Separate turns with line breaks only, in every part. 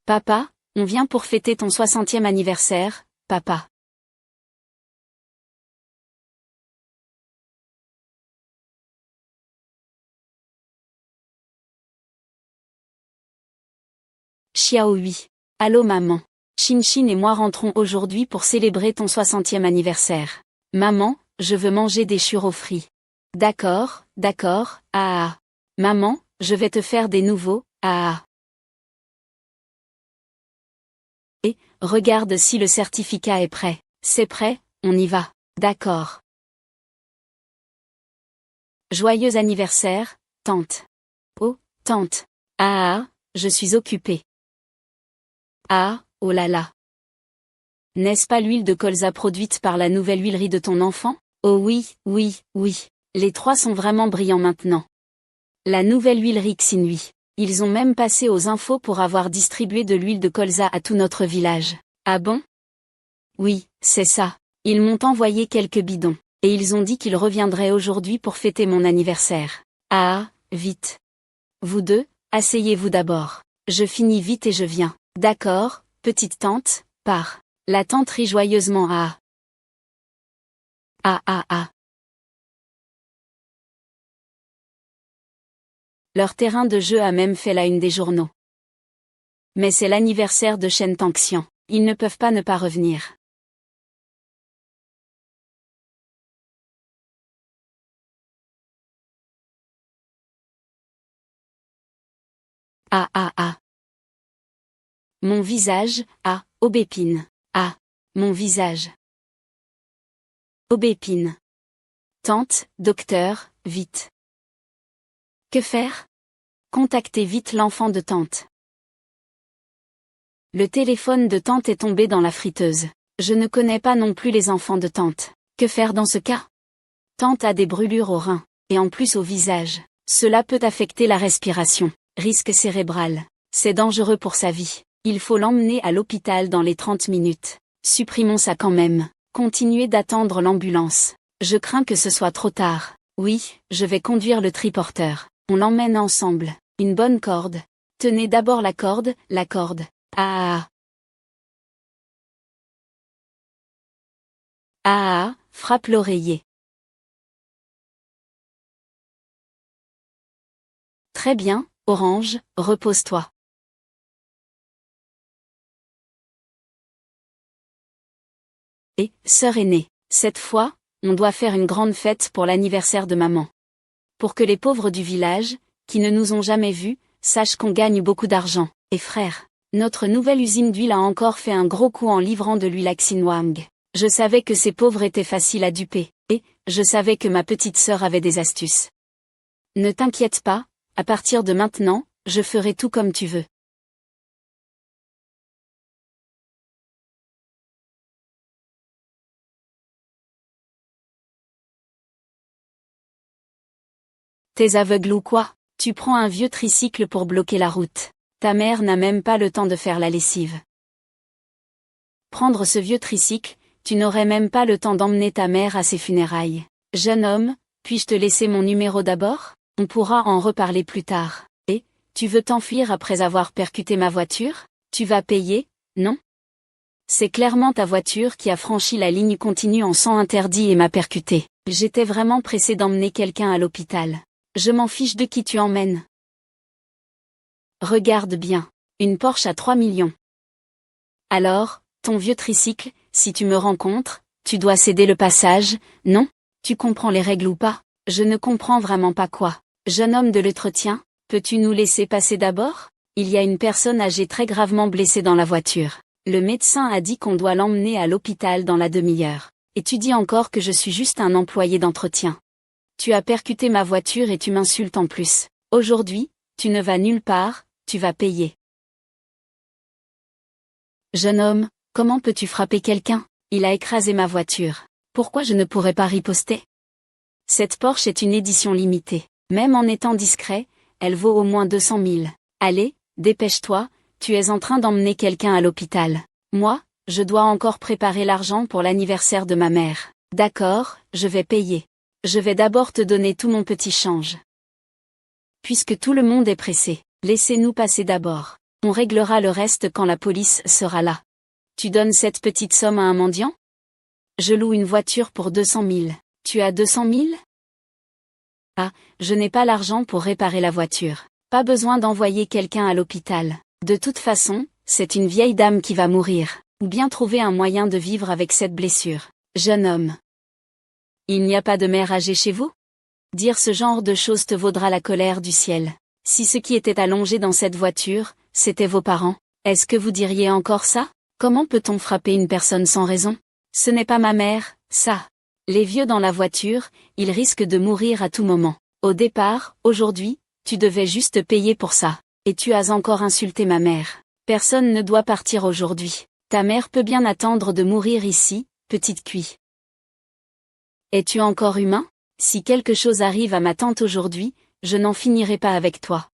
Papa, on vient pour fêter ton 60e anniversaire, papa. Xiaohui. Allô maman. Chin et moi rentrons aujourd'hui pour célébrer ton 60e anniversaire. Maman, je veux manger des churros frits. D'accord, d'accord, ah ah. Maman, je vais te faire des nouveaux, ah ah. Et, regarde si le certificat est prêt. C'est prêt, on y va. D'accord. Joyeux anniversaire, tante. Oh, tante. Ah ah, je suis occupée. Ah, oh là là. N'est-ce pas l'huile de colza produite par la nouvelle huilerie de ton enfant? Oh oui, oui, oui. Les trois sont vraiment brillants maintenant. La nouvelle huilerie Xinhui. Ils ont même passé aux infos pour avoir distribué de l'huile de colza à tout notre village. Ah bon? Oui, c'est ça. Ils m'ont envoyé quelques bidons. Et ils ont dit qu'ils reviendraient aujourd'hui pour fêter mon anniversaire. Ah, vite. Vous deux, asseyez-vous d'abord. Je finis vite et je viens. D'accord, petite tante, pars. La tante rit joyeusement ah. Ah ah ah. Leur terrain de jeu a même fait la une des journaux. Mais c'est l'anniversaire de Shen Tangxian. Ils ne peuvent pas ne pas revenir. Ah ah ah. Mon visage, ah, Aubépine. Ah, mon visage. Aubépine. Tante, docteur, vite. Que faire? Contactez vite l'enfant de tante. Le téléphone de tante est tombé dans la friteuse. Je ne connais pas non plus les enfants de tante. Que faire dans ce cas? Tante a des brûlures aux reins, et en plus au visage. Cela peut affecter la respiration. Risque cérébral. C'est dangereux pour sa vie. Il faut l'emmener à l'hôpital dans les 30 minutes. Supprimons ça quand même. Continuez d'attendre l'ambulance. Je crains que ce soit trop tard. Oui, je vais conduire le triporteur. On l'emmène ensemble. Une bonne corde. Tenez d'abord la corde, la corde. Ah ah. Ah ah, frappe l'oreiller. Très bien, Orange, repose-toi. Et, sœur aînée, cette fois, on doit faire une grande fête pour l'anniversaire de maman. Pour que les pauvres du village, qui ne nous ont jamais vus, sachent qu'on gagne beaucoup d'argent. Et frère, notre nouvelle usine d'huile a encore fait un gros coup en livrant de l'huile à Xinhuang. Je savais que ces pauvres étaient faciles à duper, et, je savais que ma petite sœur avait des astuces. Ne t'inquiète pas, à partir de maintenant, je ferai tout comme tu veux. T'es aveugle ou quoi? Tu prends un vieux tricycle pour bloquer la route. Ta mère n'a même pas le temps de faire la lessive. Prendre ce vieux tricycle, tu n'aurais même pas le temps d'emmener ta mère à ses funérailles. Jeune homme, puis-je te laisser mon numéro d'abord? On pourra en reparler plus tard. Et, tu veux t'enfuir après avoir percuté ma voiture? Tu vas payer, non? C'est clairement ta voiture qui a franchi la ligne continue en sens interdit et m'a percuté. J'étais vraiment pressé d'emmener quelqu'un à l'hôpital. Je m'en fiche de qui tu emmènes. Regarde bien. Une Porsche à 3 millions. Alors, ton vieux tricycle, si tu me rencontres, tu dois céder le passage, non? Tu comprends les règles ou pas? Je ne comprends vraiment pas quoi. Jeune homme de l'entretien, peux-tu nous laisser passer d'abord? Il y a une personne âgée très gravement blessée dans la voiture. Le médecin a dit qu'on doit l'emmener à l'hôpital dans la demi-heure. Et tu dis encore que je suis juste un employé d'entretien. Tu as percuté ma voiture et tu m'insultes en plus. Aujourd'hui, tu ne vas nulle part, tu vas payer. Jeune homme, comment peux-tu frapper quelqu'un? Il a écrasé ma voiture. Pourquoi je ne pourrais pas riposter? Cette Porsche est une édition limitée. Même en étant discret, elle vaut au moins 200 000. Allez, dépêche-toi, tu es en train d'emmener quelqu'un à l'hôpital. Moi, je dois encore préparer l'argent pour l'anniversaire de ma mère. D'accord, je vais payer. Je vais d'abord te donner tout mon petit change. Puisque tout le monde est pressé, laissez-nous passer d'abord. On réglera le reste quand la police sera là. Tu donnes cette petite somme à un mendiant? Je loue une voiture pour 200 000. Tu as 200 000? Ah, je n'ai pas l'argent pour réparer la voiture. Pas besoin d'envoyer quelqu'un à l'hôpital. De toute façon, c'est une vieille dame qui va mourir. Ou bien trouver un moyen de vivre avec cette blessure. Jeune homme. Il n'y a pas de mère âgée chez vous? Dire ce genre de choses te vaudra la colère du ciel. Si ce qui était allongé dans cette voiture, c'était vos parents, est-ce que vous diriez encore ça? Comment peut-on frapper une personne sans raison? Ce n'est pas ma mère, ça. Les vieux dans la voiture, ils risquent de mourir à tout moment. Au départ, aujourd'hui, tu devais juste payer pour ça. Et tu as encore insulté ma mère. Personne ne doit partir aujourd'hui. Ta mère peut bien attendre de mourir ici, petite cuit. Es-tu encore humain? Si quelque chose arrive à ma tante aujourd'hui, je n'en finirai pas avec toi.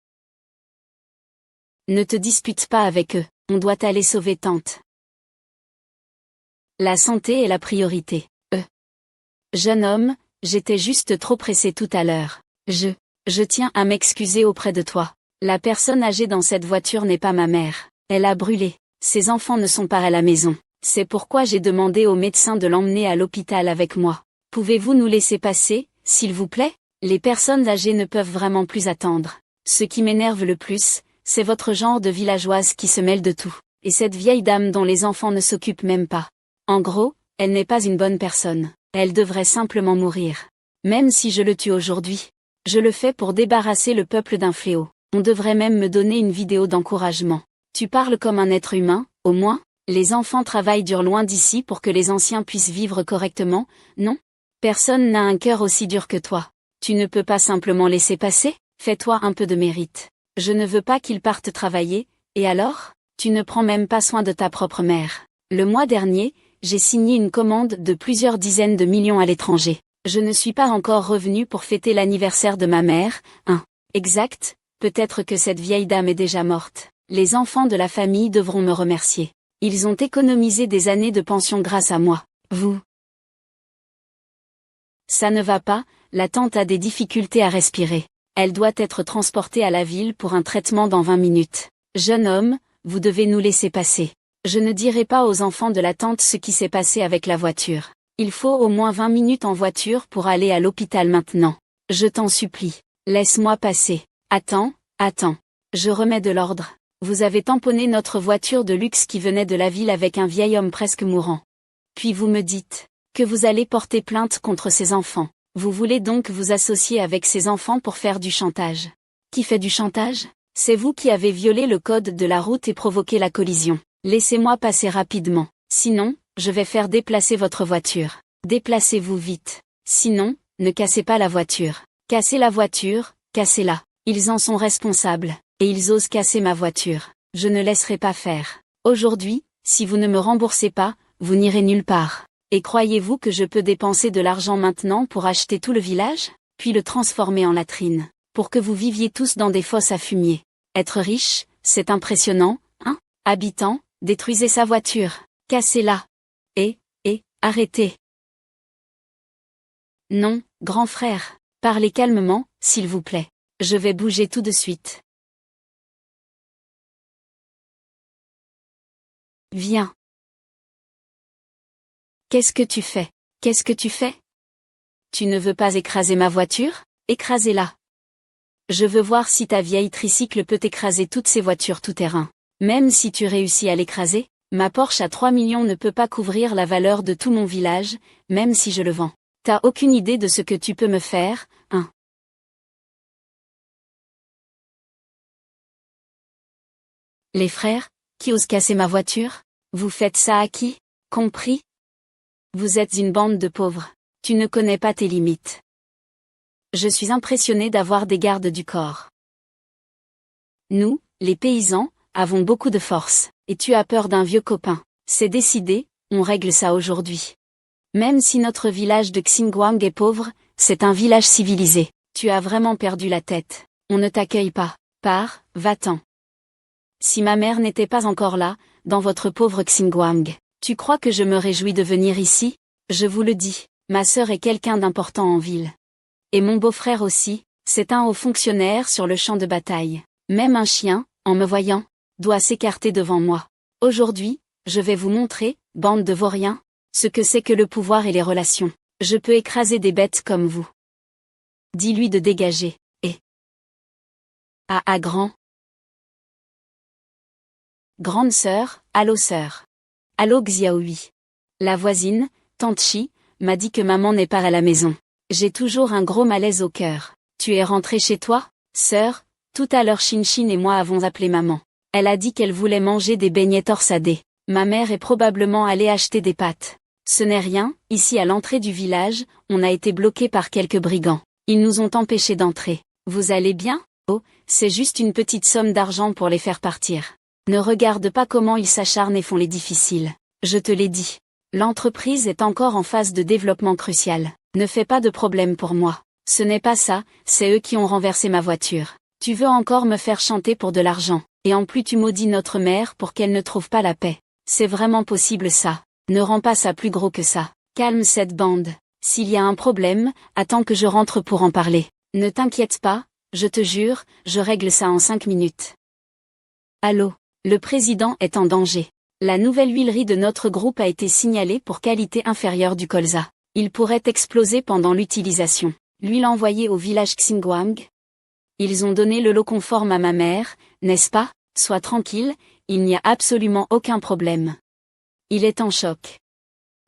Ne te dispute pas avec eux, on doit aller sauver tante. La santé est la priorité. Jeune homme, j'étais juste trop pressé tout à l'heure. Je tiens à m'excuser auprès de toi. La personne âgée dans cette voiture n'est pas ma mère. Elle a brûlé. Ses enfants ne sont pas à la maison. C'est pourquoi j'ai demandé au médecin de l'emmener à l'hôpital avec moi. Pouvez-vous nous laisser passer, s'il vous plaît? Les personnes âgées ne peuvent vraiment plus attendre. Ce qui m'énerve le plus, c'est votre genre de villageoise qui se mêle de tout. Et cette vieille dame dont les enfants ne s'occupent même pas. En gros, elle n'est pas une bonne personne. Elle devrait simplement mourir. Même si je le tue aujourd'hui. Je le fais pour débarrasser le peuple d'un fléau. On devrait même me donner une vidéo d'encouragement. Tu parles comme un être humain, au moins? Les enfants travaillent dur loin d'ici pour que les anciens puissent vivre correctement, non? Personne n'a un cœur aussi dur que toi. Tu ne peux pas simplement laisser passer? Fais-toi un peu de mérite. Je ne veux pas qu'ils partent travailler, et alors? Tu ne prends même pas soin de ta propre mère. Le mois dernier, j'ai signé une commande de plusieurs dizaines de millions à l'étranger. Je ne suis pas encore revenu pour fêter l'anniversaire de ma mère, Exact, peut-être que cette vieille dame est déjà morte. Les enfants de la famille devront me remercier. Ils ont économisé des années de pension grâce à moi. Vous. Ça ne va pas, la tante a des difficultés à respirer. Elle doit être transportée à la ville pour un traitement dans 20 minutes. Jeune homme, vous devez nous laisser passer. Je ne dirai pas aux enfants de la tante ce qui s'est passé avec la voiture. Il faut au moins 20 minutes en voiture pour aller à l'hôpital maintenant. Je t'en supplie. Laisse-moi passer. Attends. Je remets de l'ordre. Vous avez tamponné notre voiture de luxe qui venait de la ville avec un vieil homme presque mourant. Puis vous me dites que vous allez porter plainte contre ces enfants. Vous voulez donc vous associer avec ces enfants pour faire du chantage. Qui fait du chantage? C'est vous qui avez violé le code de la route et provoqué la collision. Laissez-moi passer rapidement. Sinon, je vais faire déplacer votre voiture. Déplacez-vous vite. Sinon, ne cassez pas la voiture. Cassez la voiture, cassez-la. Ils en sont responsables, et ils osent casser ma voiture. Je ne laisserai pas faire. Aujourd'hui, si vous ne me remboursez pas, vous n'irez nulle part. Et croyez-vous que je peux dépenser de l'argent maintenant pour acheter tout le village, puis le transformer en latrine, pour que vous viviez tous dans des fosses à fumier? Être riche, c'est impressionnant, hein? Habitant, détruisez sa voiture, cassez-la. Et, arrêtez. Non, grand frère, parlez calmement, s'il vous plaît. Je vais bouger tout de suite. Viens. Qu'est-ce que tu fais? Qu'est-ce que tu fais? Tu ne veux pas écraser ma voiture? Écrasez-la. Je veux voir si ta vieille tricycle peut écraser toutes ces voitures tout-terrain. Même si tu réussis à l'écraser, ma Porsche à 3 millions ne peut pas couvrir la valeur de tout mon village, même si je le vends. T'as aucune idée de ce que tu peux me faire, hein? Les frères, qui osent casser ma voiture? Vous faites ça à qui? Compris? Vous êtes une bande de pauvres. Tu ne connais pas tes limites. Je suis impressionné d'avoir des gardes du corps. Nous, les paysans, avons beaucoup de force, et tu as peur d'un vieux copain. C'est décidé, on règle ça aujourd'hui. Même si notre village de Xinguang est pauvre, c'est un village civilisé. Tu as vraiment perdu la tête. On ne t'accueille pas. Pars, va-t'en. Si ma mère n'était pas encore là, dans votre pauvre Xinguang, tu crois que je me réjouis de venir ici? Je vous le dis, ma sœur est quelqu'un d'important en ville. Et mon beau-frère aussi, c'est un haut fonctionnaire sur le champ de bataille. Même un chien, en me voyant, doit s'écarter devant moi. Aujourd'hui, je vais vous montrer, bande de vauriens, ce que c'est que le pouvoir et les relations. Je peux écraser des bêtes comme vous. Dis-lui de dégager, et... Ah grand. Grande sœur, allô sœur. Allô Xiaohui. La voisine, tante Chi, m'a dit que maman n'est pas à la maison. J'ai toujours un gros malaise au cœur. Tu es rentrée chez toi, sœur? Tout à l'heure Chin et moi avons appelé maman. Elle a dit qu'elle voulait manger des beignets torsadés. Ma mère est probablement allée acheter des pâtes. Ce n'est rien, ici à l'entrée du village, on a été bloqué par quelques brigands. Ils nous ont empêchés d'entrer. Vous allez bien? Oh, c'est juste une petite somme d'argent pour les faire partir. Ne regarde pas comment ils s'acharnent et font les difficiles. Je te l'ai dit. L'entreprise est encore en phase de développement crucial. Ne fais pas de problème pour moi. Ce n'est pas ça, c'est eux qui ont renversé ma voiture. Tu veux encore me faire chanter pour de l'argent, et en plus tu maudis notre mère pour qu'elle ne trouve pas la paix. C'est vraiment possible ça. Ne rends pas ça plus gros que ça. Calme cette bande. S'il y a un problème, attends que je rentre pour en parler. Ne t'inquiète pas, je te jure, je règle ça en 5 minutes. Allô, le président est en danger. La nouvelle huilerie de notre groupe a été signalée pour qualité inférieure du colza. Il pourrait exploser pendant l'utilisation. L'huile envoyée au village Xinguang. Ils ont donné le lot conforme à ma mère, n'est-ce pas? Sois tranquille, il n'y a absolument aucun problème. Il est en choc.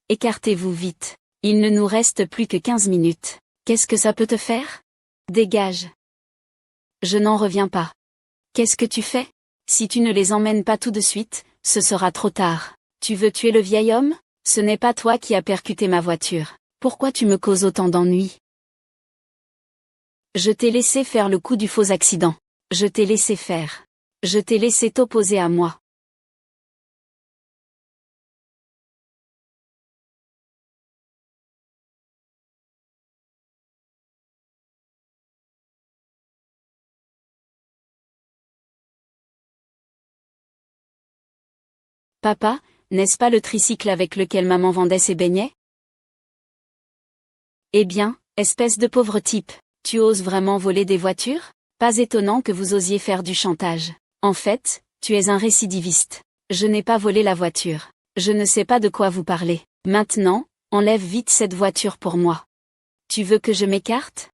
Écartez-vous vite. Il ne nous reste plus que 15 minutes. Qu'est-ce que ça peut te faire? Dégage. Je n'en reviens pas. Qu'est-ce que tu fais? Si tu ne les emmènes pas tout de suite, ce sera trop tard. Tu veux tuer le vieil homme? Ce n'est pas toi qui as percuté ma voiture. Pourquoi tu me causes autant d'ennuis? Je t'ai laissé faire le coup du faux accident. Je t'ai laissé faire. Je t'ai laissé t'opposer à moi. Papa, n'est-ce pas le tricycle avec lequel maman vendait ses beignets? Eh bien, espèce de pauvre type, tu oses vraiment voler des voitures? Pas étonnant que vous osiez faire du chantage. En fait, tu es un récidiviste. Je n'ai pas volé la voiture. Je ne sais pas de quoi vous parlez. Maintenant, enlève vite cette voiture pour moi. Tu veux que je m'écarte?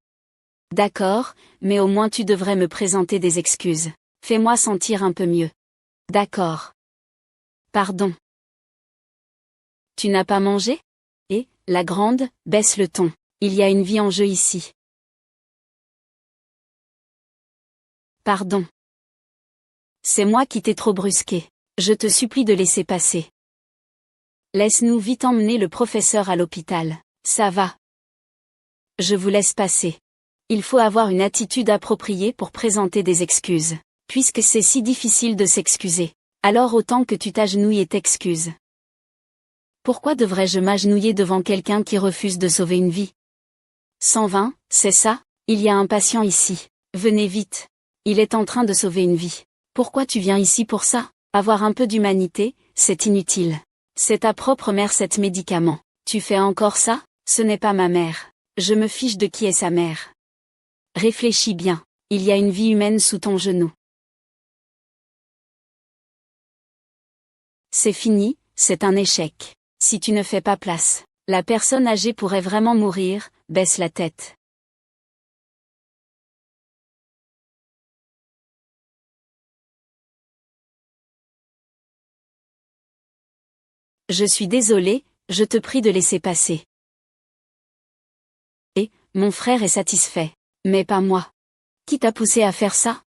D'accord, mais au moins tu devrais me présenter des excuses. Fais-moi sentir un peu mieux. D'accord. Pardon. Tu n'as pas mangé? Et, la grande, baisse le ton. Il y a une vie en jeu ici. Pardon. C'est moi qui t'ai trop brusqué. Je te supplie de laisser passer. Laisse-nous vite emmener le professeur à l'hôpital. Ça va. Je vous laisse passer. Il faut avoir une attitude appropriée pour présenter des excuses. Puisque c'est si difficile de s'excuser, alors autant que tu t'agenouilles et t'excuses. Pourquoi devrais-je m'agenouiller devant quelqu'un qui refuse de sauver une vie? 120, c'est ça? Il y a un patient ici. Venez vite. Il est en train de sauver une vie. Pourquoi tu viens ici pour ça? Avoir un peu d'humanité, c'est inutile. C'est ta propre mère cet médicament. Tu fais encore ça? Ce n'est pas ma mère. Je me fiche de qui est sa mère. Réfléchis bien. Il y a une vie humaine sous ton genou. C'est fini, c'est un échec. Si tu ne fais pas place, la personne âgée pourrait vraiment mourir, baisse la tête. Je suis désolé, je te prie de laisser passer. Et, mon frère est satisfait. Mais pas moi. Qui t'a poussé à faire ça?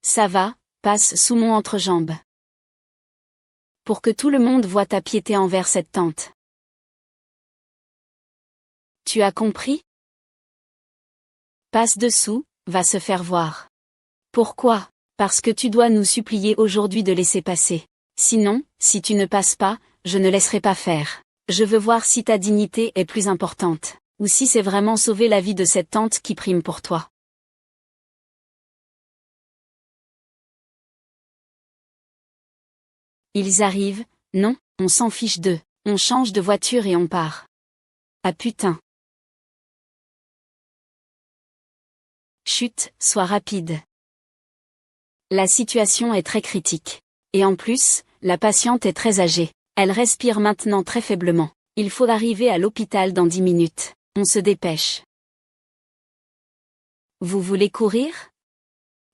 Ça va, passe sous mon entrejambe. Pour que tout le monde voie ta piété envers cette tante. Tu as compris? Passe dessous, va se faire voir. Pourquoi? Parce que tu dois nous supplier aujourd'hui de laisser passer. Sinon, si tu ne passes pas, je ne laisserai pas faire. Je veux voir si ta dignité est plus importante, ou si c'est vraiment sauver la vie de cette tante qui prime pour toi. Ils arrivent, non, on s'en fiche d'eux, on change de voiture et on part. Ah putain. Chut, sois rapide. La situation est très critique. Et en plus, la patiente est très âgée. Elle respire maintenant très faiblement. Il faut arriver à l'hôpital dans 10 minutes. On se dépêche. Vous voulez courir?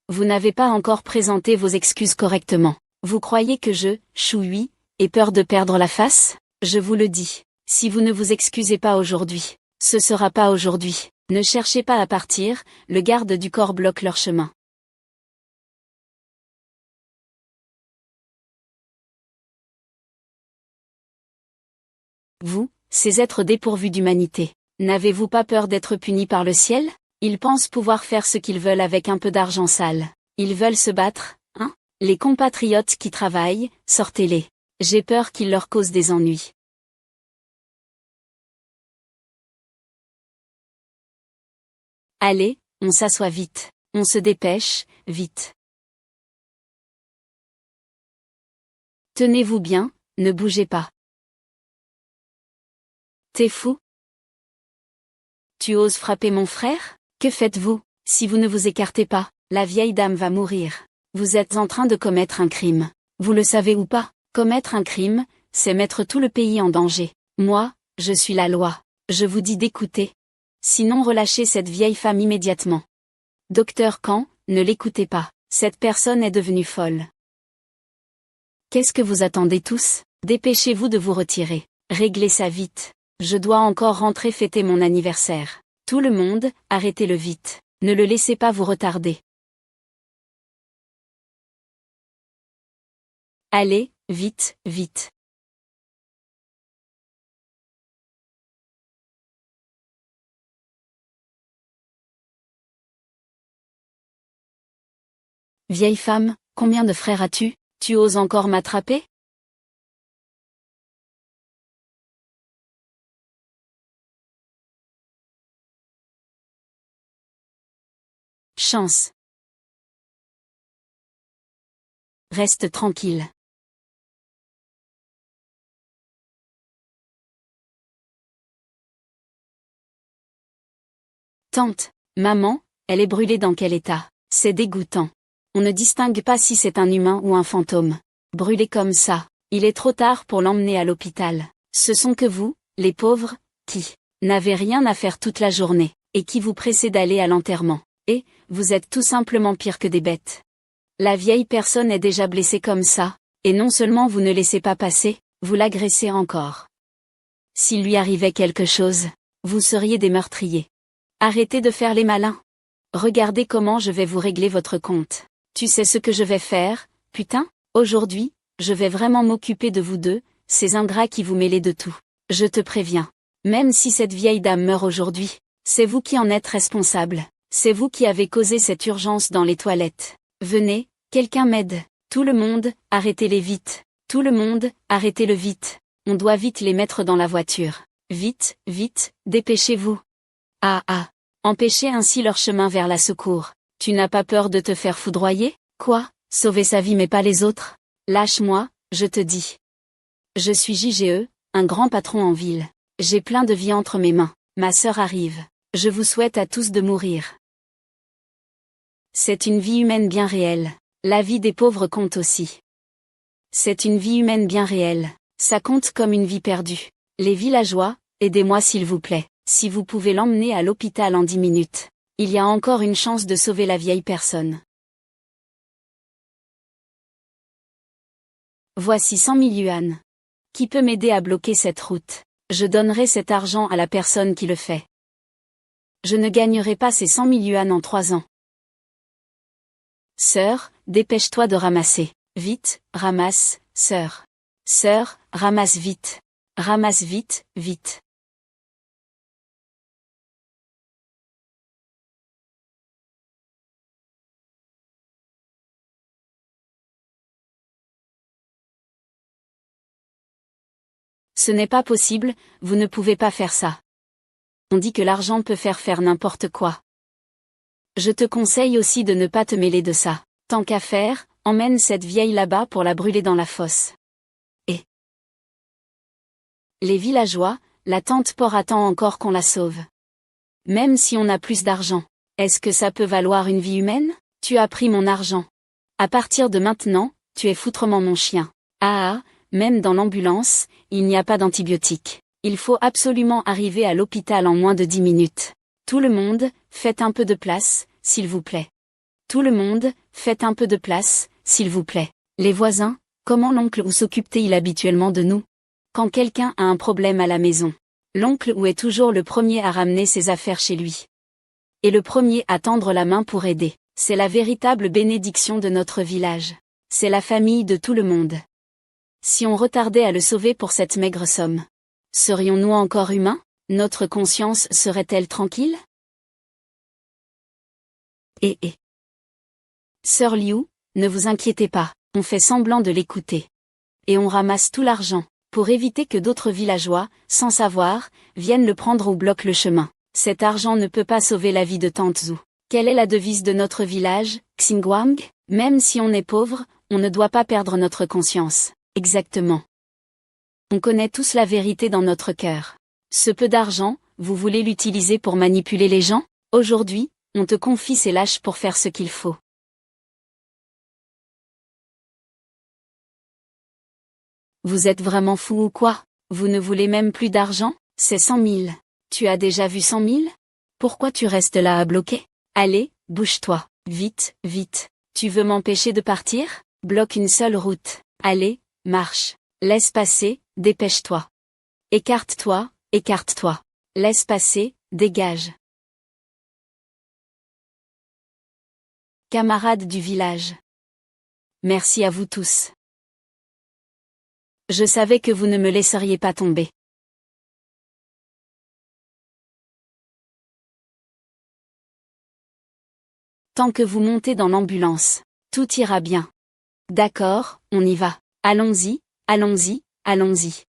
Vous n'avez pas encore présenté vos excuses correctement. Vous croyez que je, Choui, ai peur de perdre la face? Je vous le dis. Si vous ne vous excusez pas aujourd'hui, ce sera pas aujourd'hui. Ne cherchez pas à partir, le garde du corps bloque leur chemin. Vous, ces êtres dépourvus d'humanité, n'avez-vous pas peur d'être punis par le ciel? Ils pensent pouvoir faire ce qu'ils veulent avec un peu d'argent sale. Ils veulent se battre, hein? Les compatriotes qui travaillent, sortez-les. J'ai peur qu'ils leur causent des ennuis. Allez, on s'assoit vite. On se dépêche, vite. Tenez-vous bien, ne bougez pas. T'es fou? Tu oses frapper mon frère? Que faites-vous? Si vous ne vous écartez pas, la vieille dame va mourir. Vous êtes en train de commettre un crime. Vous le savez ou pas? Commettre un crime, c'est mettre tout le pays en danger. Moi, je suis la loi. Je vous dis d'écouter. Sinon relâchez cette vieille femme immédiatement. Docteur Khan, ne l'écoutez pas. Cette personne est devenue folle. Qu'est-ce que vous attendez tous? Dépêchez-vous de vous retirer. Réglez ça vite. Je dois encore rentrer fêter mon anniversaire. Tout le monde, arrêtez-le vite. Ne le laissez pas vous retarder. Allez, vite, vite. Vieille femme, combien de frères as-tu? Tu oses encore m'attraper? Chance. Reste tranquille. Tante, maman, elle est brûlée dans quel état? C'est dégoûtant. On ne distingue pas si c'est un humain ou un fantôme. Brûlé comme ça, il est trop tard pour l'emmener à l'hôpital. Ce sont que vous, les pauvres, qui n'avez rien à faire toute la journée, et qui vous pressez d'aller à l'enterrement. Et, vous êtes tout simplement pire que des bêtes. La vieille personne est déjà blessée comme ça, et non seulement vous ne laissez pas passer, vous l'agressez encore. S'il lui arrivait quelque chose, vous seriez des meurtriers. Arrêtez de faire les malins. Regardez comment je vais vous régler votre compte. Tu sais ce que je vais faire, putain? Aujourd'hui, je vais vraiment m'occuper de vous deux, ces ingrats qui vous mêlez de tout. Je te préviens. Même si cette vieille dame meurt aujourd'hui, c'est vous qui en êtes responsable. C'est vous qui avez causé cette urgence dans les toilettes. Venez, quelqu'un m'aide. Tout le monde, arrêtez-les vite. Tout le monde, arrêtez-le vite. On doit vite les mettre dans la voiture. Vite, vite, dépêchez-vous. Ah. Empêchez ainsi leur chemin vers la secours. Tu n'as pas peur de te faire foudroyer? Quoi? Sauver sa vie mais pas les autres? Lâche-moi, je te dis. Je suis JGE, un grand patron en ville. J'ai plein de vie entre mes mains. Ma sœur arrive. Je vous souhaite à tous de mourir. C'est une vie humaine bien réelle. La vie des pauvres compte aussi. C'est une vie humaine bien réelle. Ça compte comme une vie perdue. Les villageois, aidez-moi s'il vous plaît. Si vous pouvez l'emmener à l'hôpital en 10 minutes. Il y a encore une chance de sauver la vieille personne. Voici 100 000 yuans. Qui peut m'aider à bloquer cette route? Je donnerai cet argent à la personne qui le fait. Je ne gagnerai pas ces 100 000 yuans en 3 ans. Sœur, dépêche-toi de ramasser. Vite, ramasse, sœur. Sœur, ramasse vite. Ramasse vite, vite. Ce n'est pas possible, vous ne pouvez pas faire ça. On dit que l'argent peut faire n'importe quoi. Je te conseille aussi de ne pas te mêler de ça. Tant qu'à faire, emmène cette vieille là-bas pour la brûler dans la fosse. Et les villageois, la tante Por attend encore qu'on la sauve. Même si on a plus d'argent, est-ce que ça peut valoir une vie humaine? Tu as pris mon argent. À partir de maintenant, tu es foutrement mon chien. Ah, même dans l'ambulance, il n'y a pas d'antibiotiques. Il faut absolument arriver à l'hôpital en moins de 10 minutes. Tout le monde, faites un peu de place, s'il vous plaît. Tout le monde, faites un peu de place, s'il vous plaît. Les voisins, comment l'oncle où s'occupe-t-il habituellement de nous? Quand quelqu'un a un problème à la maison, l'oncle où est toujours le premier à ramener ses affaires chez lui. Et le premier à tendre la main pour aider. C'est la véritable bénédiction de notre village. C'est la famille de tout le monde. Si on retardait à le sauver pour cette maigre somme, serions-nous encore humains? Notre conscience serait-elle tranquille? Sœur Liu, ne vous inquiétez pas, on fait semblant de l'écouter. Et on ramasse tout l'argent, pour éviter que d'autres villageois, sans savoir, viennent le prendre ou bloquent le chemin. Cet argent ne peut pas sauver la vie de Tante Zhu. Quelle est la devise de notre village, Xinguang? Même si on est pauvre, on ne doit pas perdre notre conscience. Exactement. On connaît tous la vérité dans notre cœur. Ce peu d'argent, vous voulez l'utiliser pour manipuler les gens? Aujourd'hui, on te confie ces lâches pour faire ce qu'il faut. Vous êtes vraiment fou ou quoi? Vous ne voulez même plus d'argent? C'est 100 000. Tu as déjà vu 100 000? Pourquoi tu restes là à bloquer? Allez, bouge-toi. Vite, vite. Tu veux m'empêcher de partir? Bloque une seule route. Allez, marche. Laisse passer, dépêche-toi. Écarte-toi, écarte-toi. Laisse passer, dégage. Camarades du village. Merci à vous tous. Je savais que vous ne me laisseriez pas tomber. Tant que vous montez dans l'ambulance, tout ira bien. D'accord, on y va. Allons-y, allons-y, allons-y.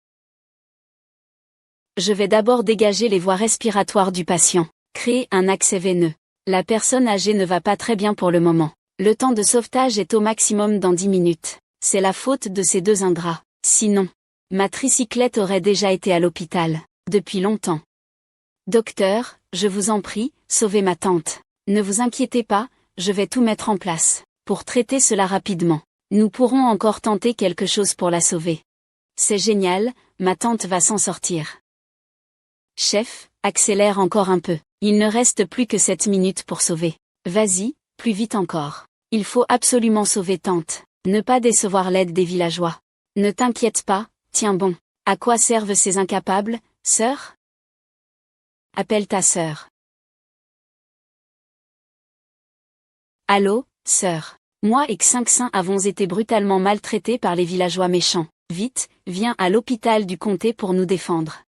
Je vais d'abord dégager les voies respiratoires du patient, créer un accès veineux. La personne âgée ne va pas très bien pour le moment. Le temps de sauvetage est au maximum dans 10 minutes. C'est la faute de ces deux ingrats. Sinon, ma tricyclette aurait déjà été à l'hôpital, depuis longtemps. Docteur, je vous en prie, sauvez ma tante. Ne vous inquiétez pas, je vais tout mettre en place, pour traiter cela rapidement. Nous pourrons encore tenter quelque chose pour la sauver. C'est génial, ma tante va s'en sortir. Chef, accélère encore un peu. Il ne reste plus que 7 minutes pour sauver. Vas-y, plus vite encore. Il faut absolument sauver tante. Ne pas décevoir l'aide des villageois. Ne t'inquiète pas, tiens bon. À quoi servent ces incapables, sœur? Appelle ta sœur. Allô, sœur. Moi et Xinxin avons été brutalement maltraités par les villageois méchants. Vite, viens à l'hôpital du comté pour nous défendre.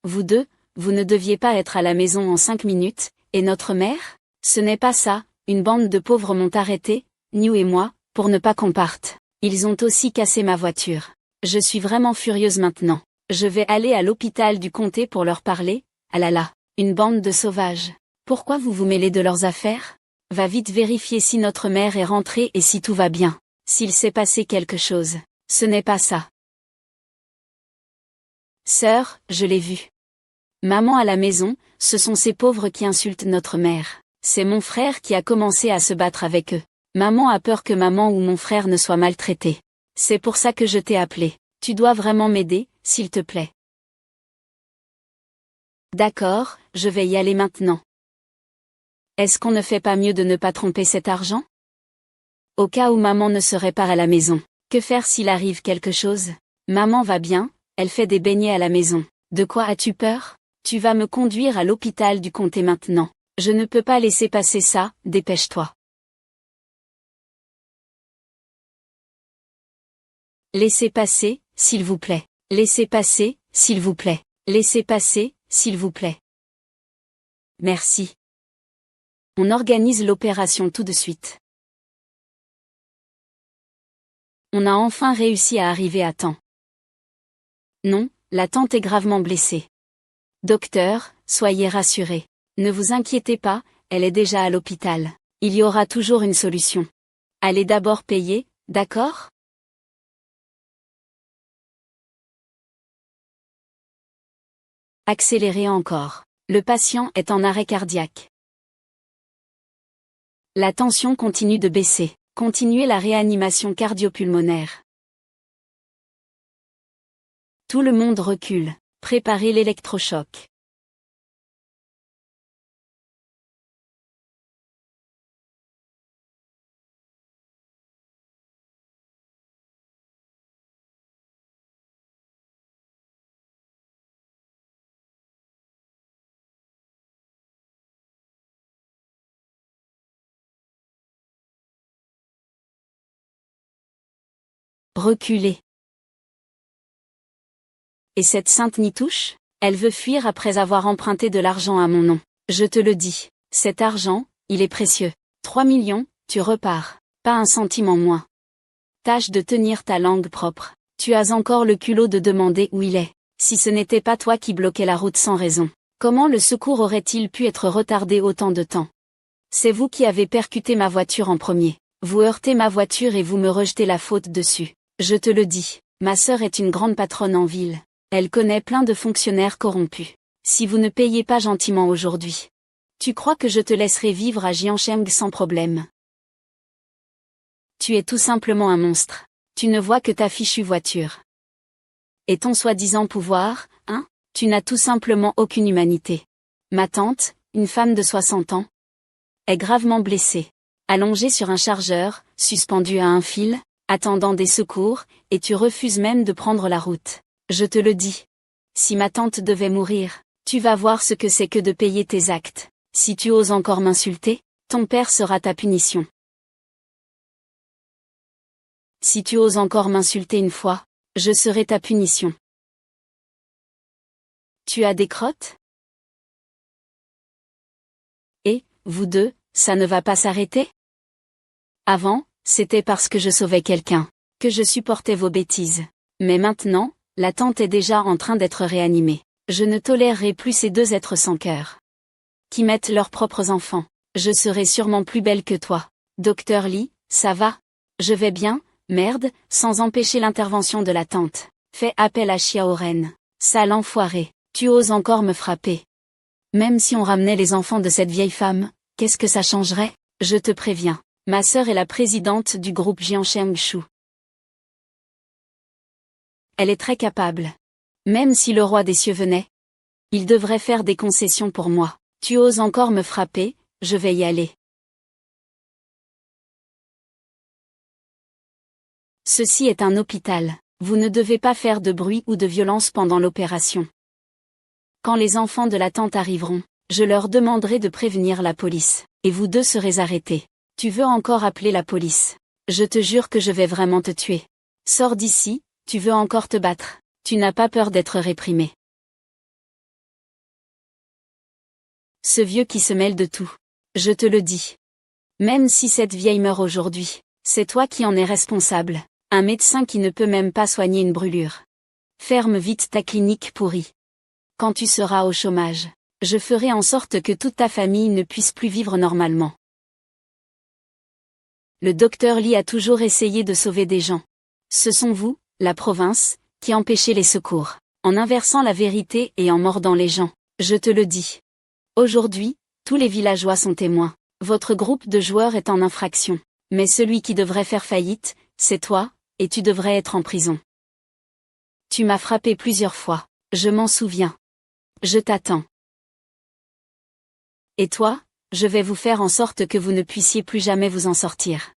Vous deux, vous ne deviez pas être à la maison en 5 minutes, et notre mère? Ce n'est pas ça, une bande de pauvres m'ont arrêté, Niu et moi, pour ne pas qu'on parte. Ils ont aussi cassé ma voiture. Je suis vraiment furieuse maintenant. Je vais aller à l'hôpital du comté pour leur parler. Ah là là, une bande de sauvages. Pourquoi vous vous mêlez de leurs affaires? Va vite vérifier si notre mère est rentrée et si tout va bien. S'il s'est passé quelque chose. Ce n'est pas ça. Sœur, je l'ai vu. Maman à la maison, ce sont ces pauvres qui insultent notre mère. C'est mon frère qui a commencé à se battre avec eux. Maman a peur que maman ou mon frère ne soient maltraités. C'est pour ça que je t'ai appelé. Tu dois vraiment m'aider, s'il te plaît. D'accord, je vais y aller maintenant. Est-ce qu'on ne fait pas mieux de ne pas tromper cet argent? Au cas où maman ne serait pas à la maison. Que faire s'il arrive quelque chose? Maman va bien, elle fait des beignets à la maison. De quoi as-tu peur? Tu vas me conduire à l'hôpital du comté maintenant. Je ne peux pas laisser passer ça, dépêche-toi. Laissez passer, s'il vous plaît. Laissez passer, s'il vous plaît. Laissez passer, s'il vous plaît. Merci. On organise l'opération tout de suite. On a enfin réussi à arriver à temps. Non, la tante est gravement blessée. Docteur, soyez rassuré. Ne vous inquiétez pas, elle est déjà à l'hôpital. Il y aura toujours une solution. Allez d'abord payer, d'accord? Accélérez encore. Le patient est en arrêt cardiaque. La tension continue de baisser. Continuez la réanimation cardio-pulmonaire. Tout le monde recule. Préparez l'électrochoc. Reculez. Et cette sainte Nitouche? Elle veut fuir après avoir emprunté de l'argent à mon nom. Je te le dis, cet argent, il est précieux. 3 millions, tu repars. Pas un centime en moins. Tâche de tenir ta langue propre. Tu as encore le culot de demander où il est. Si ce n'était pas toi qui bloquais la route sans raison, comment le secours aurait-il pu être retardé autant de temps? C'est vous qui avez percuté ma voiture en premier. Vous heurtez ma voiture et vous me rejetez la faute dessus. Je te le dis, ma sœur est une grande patronne en ville. Elle connaît plein de fonctionnaires corrompus. Si vous ne payez pas gentiment aujourd'hui, tu crois que je te laisserai vivre à Jiancheng sans problème? Tu es tout simplement un monstre. Tu ne vois que ta fichue voiture. Et ton soi-disant pouvoir, hein? Tu n'as tout simplement aucune humanité. Ma tante, une femme de 60 ans, est gravement blessée. Allongée sur un chargeur, suspendue à un fil, attendant des secours, et tu refuses même de prendre la route. Je te le dis. Si ma tante devait mourir, tu vas voir ce que c'est que de payer tes actes. Si tu oses encore m'insulter, ton père sera ta punition. Si tu oses encore m'insulter une fois, je serai ta punition. Tu as des crottes? Et, vous deux, ça ne va pas s'arrêter? Avant, c'était parce que je sauvais quelqu'un, que je supportais vos bêtises. Mais maintenant, la tante est déjà en train d'être réanimée. Je ne tolérerai plus ces deux êtres sans cœur, qui mettent leurs propres enfants. Je serai sûrement plus belle que toi. Docteur Lee, ça va? Je vais bien, merde, sans empêcher l'intervention de la tante. Fais appel à Xiao Ren. Sale enfoiré, tu oses encore me frapper. Même si on ramenait les enfants de cette vieille femme, qu'est-ce que ça changerait? Je te préviens, ma sœur est la présidente du groupe Jiancheng Shu. Elle est très capable. Même si le roi des cieux venait, il devrait faire des concessions pour moi. Tu oses encore me frapper, je vais y aller. Ceci est un hôpital. Vous ne devez pas faire de bruit ou de violence pendant l'opération. Quand les enfants de la tante arriveront, je leur demanderai de prévenir la police, et vous deux serez arrêtés. Tu veux encore appeler la police? Je te jure que je vais vraiment te tuer. Sors d'ici, tu veux encore te battre. Tu n'as pas peur d'être réprimé. Ce vieux qui se mêle de tout. Je te le dis. Même si cette vieille meurt aujourd'hui, c'est toi qui en es responsable. Un médecin qui ne peut même pas soigner une brûlure. Ferme vite ta clinique pourrie. Quand tu seras au chômage, je ferai en sorte que toute ta famille ne puisse plus vivre normalement. Le docteur Lee a toujours essayé de sauver des gens. Ce sont vous, la province, qui empêchez les secours, en inversant la vérité et en mordant les gens. Je te le dis. Aujourd'hui, tous les villageois sont témoins. Votre groupe de joueurs est en infraction. Mais celui qui devrait faire faillite, c'est toi, et tu devrais être en prison. Tu m'as frappé plusieurs fois, je m'en souviens. Je t'attends. Et toi, je vais vous faire en sorte que vous ne puissiez plus jamais vous en sortir.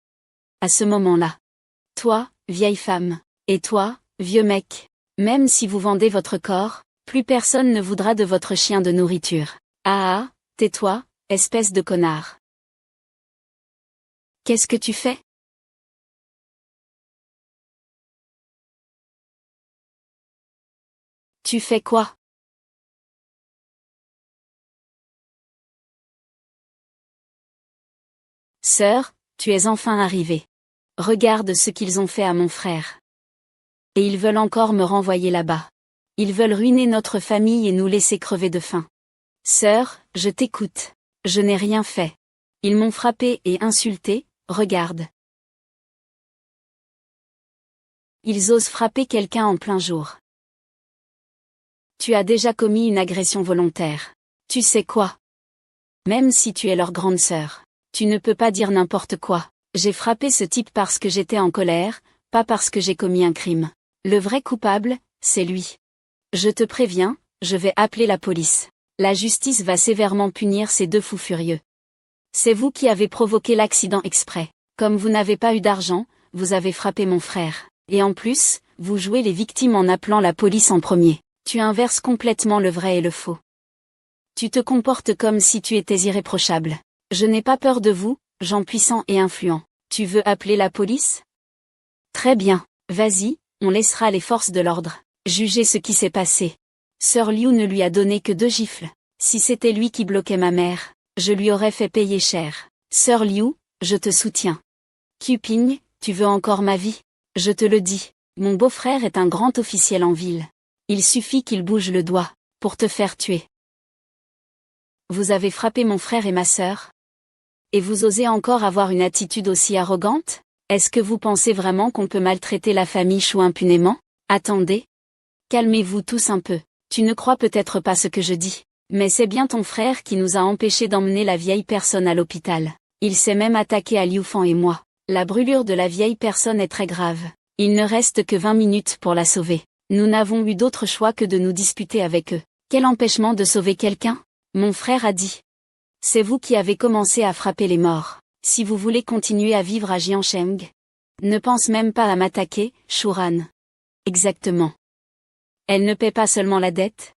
À ce moment-là. Toi, vieille femme, et toi, vieux mec, même si vous vendez votre corps, plus personne ne voudra de votre chien de nourriture. Ah ah, tais-toi, espèce de connard. Qu'est-ce que tu fais? Tu fais quoi? Sœur, tu es enfin arrivée. Regarde ce qu'ils ont fait à mon frère. Et ils veulent encore me renvoyer là-bas. Ils veulent ruiner notre famille et nous laisser crever de faim. Sœur, je t'écoute. Je n'ai rien fait. Ils m'ont frappé et insulté, regarde. Ils osent frapper quelqu'un en plein jour. Tu as déjà commis une agression volontaire. Tu sais quoi? Même si tu es leur grande sœur, Tu ne peux pas dire n'importe quoi. J'ai frappé ce type parce que j'étais en colère, pas parce que j'ai commis un crime. Le vrai coupable, c'est lui. Je te préviens, je vais appeler la police. La justice va sévèrement punir ces deux fous furieux. C'est vous qui avez provoqué l'accident exprès. Comme vous n'avez pas eu d'argent, vous avez frappé mon frère. Et en plus, vous jouez les victimes en appelant la police en premier. Tu inverses complètement le vrai et le faux. Tu te comportes comme si tu étais irréprochable. Je n'ai pas peur de vous, gens puissants et influents. Tu veux appeler la police? Très bien, vas-y, on laissera les forces de l'ordre juger ce qui s'est passé. Sir Liu ne lui a donné que 2 gifles. Si c'était lui qui bloquait ma mère, je lui aurais fait payer cher. Sir Liu, je te soutiens. Cuping, tu veux encore ma vie? Je te le dis, mon beau-frère est un grand officiel en ville. Il suffit qu'il bouge le doigt, pour te faire tuer. Vous avez frappé mon frère et ma sœur? Et vous osez encore avoir une attitude aussi arrogante? Est-ce que vous pensez vraiment qu'on peut maltraiter la famille Chou impunément? Attendez. Calmez-vous tous un peu. Tu ne crois peut-être pas ce que je dis. Mais c'est bien ton frère qui nous a empêchés d'emmener la vieille personne à l'hôpital. Il s'est même attaqué à Liu Fan et moi. La brûlure de la vieille personne est très grave. Il ne reste que 20 minutes pour la sauver. Nous n'avons eu d'autre choix que de nous disputer avec eux. Quel empêchement de sauver quelqu'un? Mon frère a dit. C'est vous qui avez commencé à frapper les morts. Si vous voulez continuer à vivre à Jiancheng. Ne pense même pas à m'attaquer, Shuran. Exactement. Elle ne paie pas seulement la dette.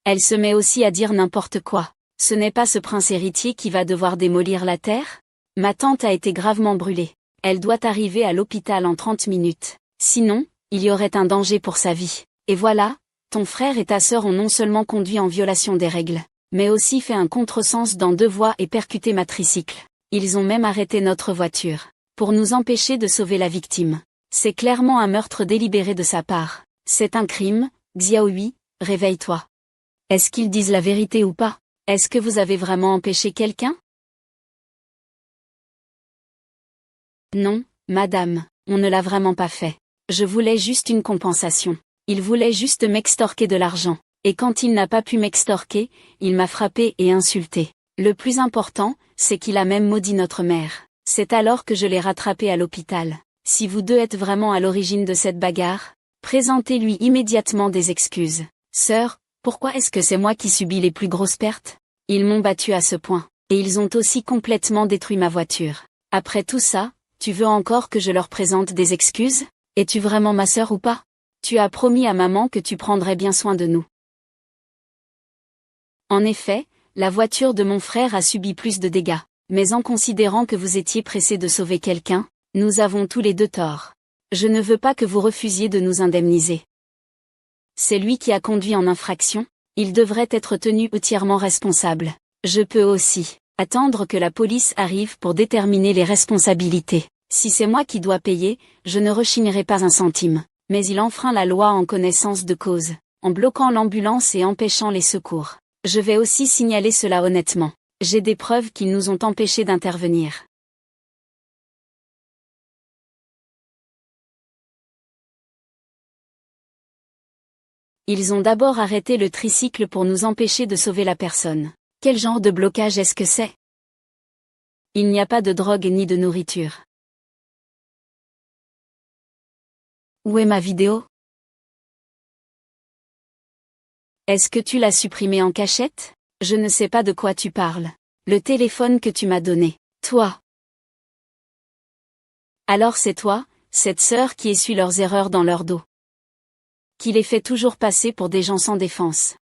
Elle se met aussi à dire n'importe quoi. Ce n'est pas ce prince héritier qui va devoir démolir la terre? Ma tante a été gravement brûlée. Elle doit arriver à l'hôpital en 30 minutes. Sinon, il y aurait un danger pour sa vie. Et voilà, ton frère et ta sœur ont non seulement conduit en violation des règles, mais aussi fait un contresens dans 2 voies et percuté ma tricycle. Ils ont même arrêté notre voiture, pour nous empêcher de sauver la victime. C'est clairement un meurtre délibéré de sa part. C'est un crime, Xiaohui, réveille-toi. Est-ce qu'ils disent la vérité ou pas? Est-ce que vous avez vraiment empêché quelqu'un? Non, madame, on ne l'a vraiment pas fait. Je voulais juste une compensation. Il voulait juste m'extorquer de l'argent. Et quand il n'a pas pu m'extorquer, il m'a frappé et insulté. Le plus important, c'est qu'il a même maudit notre mère. C'est alors que je l'ai rattrapé à l'hôpital. Si vous deux êtes vraiment à l'origine de cette bagarre, présentez-lui immédiatement des excuses. Sœur, pourquoi est-ce que c'est moi qui subis les plus grosses pertes? Ils m'ont battu à ce point, et ils ont aussi complètement détruit ma voiture. Après tout ça, tu veux encore que je leur présente des excuses? Es-tu vraiment ma sœur ou pas? Tu as promis à maman que tu prendrais bien soin de nous. En effet, la voiture de mon frère a subi plus de dégâts, mais en considérant que vous étiez pressé de sauver quelqu'un, nous avons tous les deux tort. Je ne veux pas que vous refusiez de nous indemniser. C'est lui qui a conduit en infraction, il devrait être tenu entièrement responsable. Je peux aussi attendre que la police arrive pour déterminer les responsabilités. Si c'est moi qui dois payer, je ne rechignerai pas un centime. Mais il enfreint la loi en connaissance de cause, en bloquant l'ambulance et empêchant les secours. Je vais aussi signaler cela honnêtement. J'ai des preuves qu'ils nous ont empêchés d'intervenir. Ils ont d'abord arrêté le tricycle pour nous empêcher de sauver la personne. Quel genre de blocage est-ce que c'est? Il n'y a pas de drogue ni de nourriture. Où est ma vidéo? Est-ce que tu l'as supprimée en cachette? Je ne sais pas de quoi tu parles. Le téléphone que tu m'as donné. Toi. Alors c'est toi, cette sœur qui essuie leurs erreurs dans leur dos. Qui les fait toujours passer pour des gens sans défense.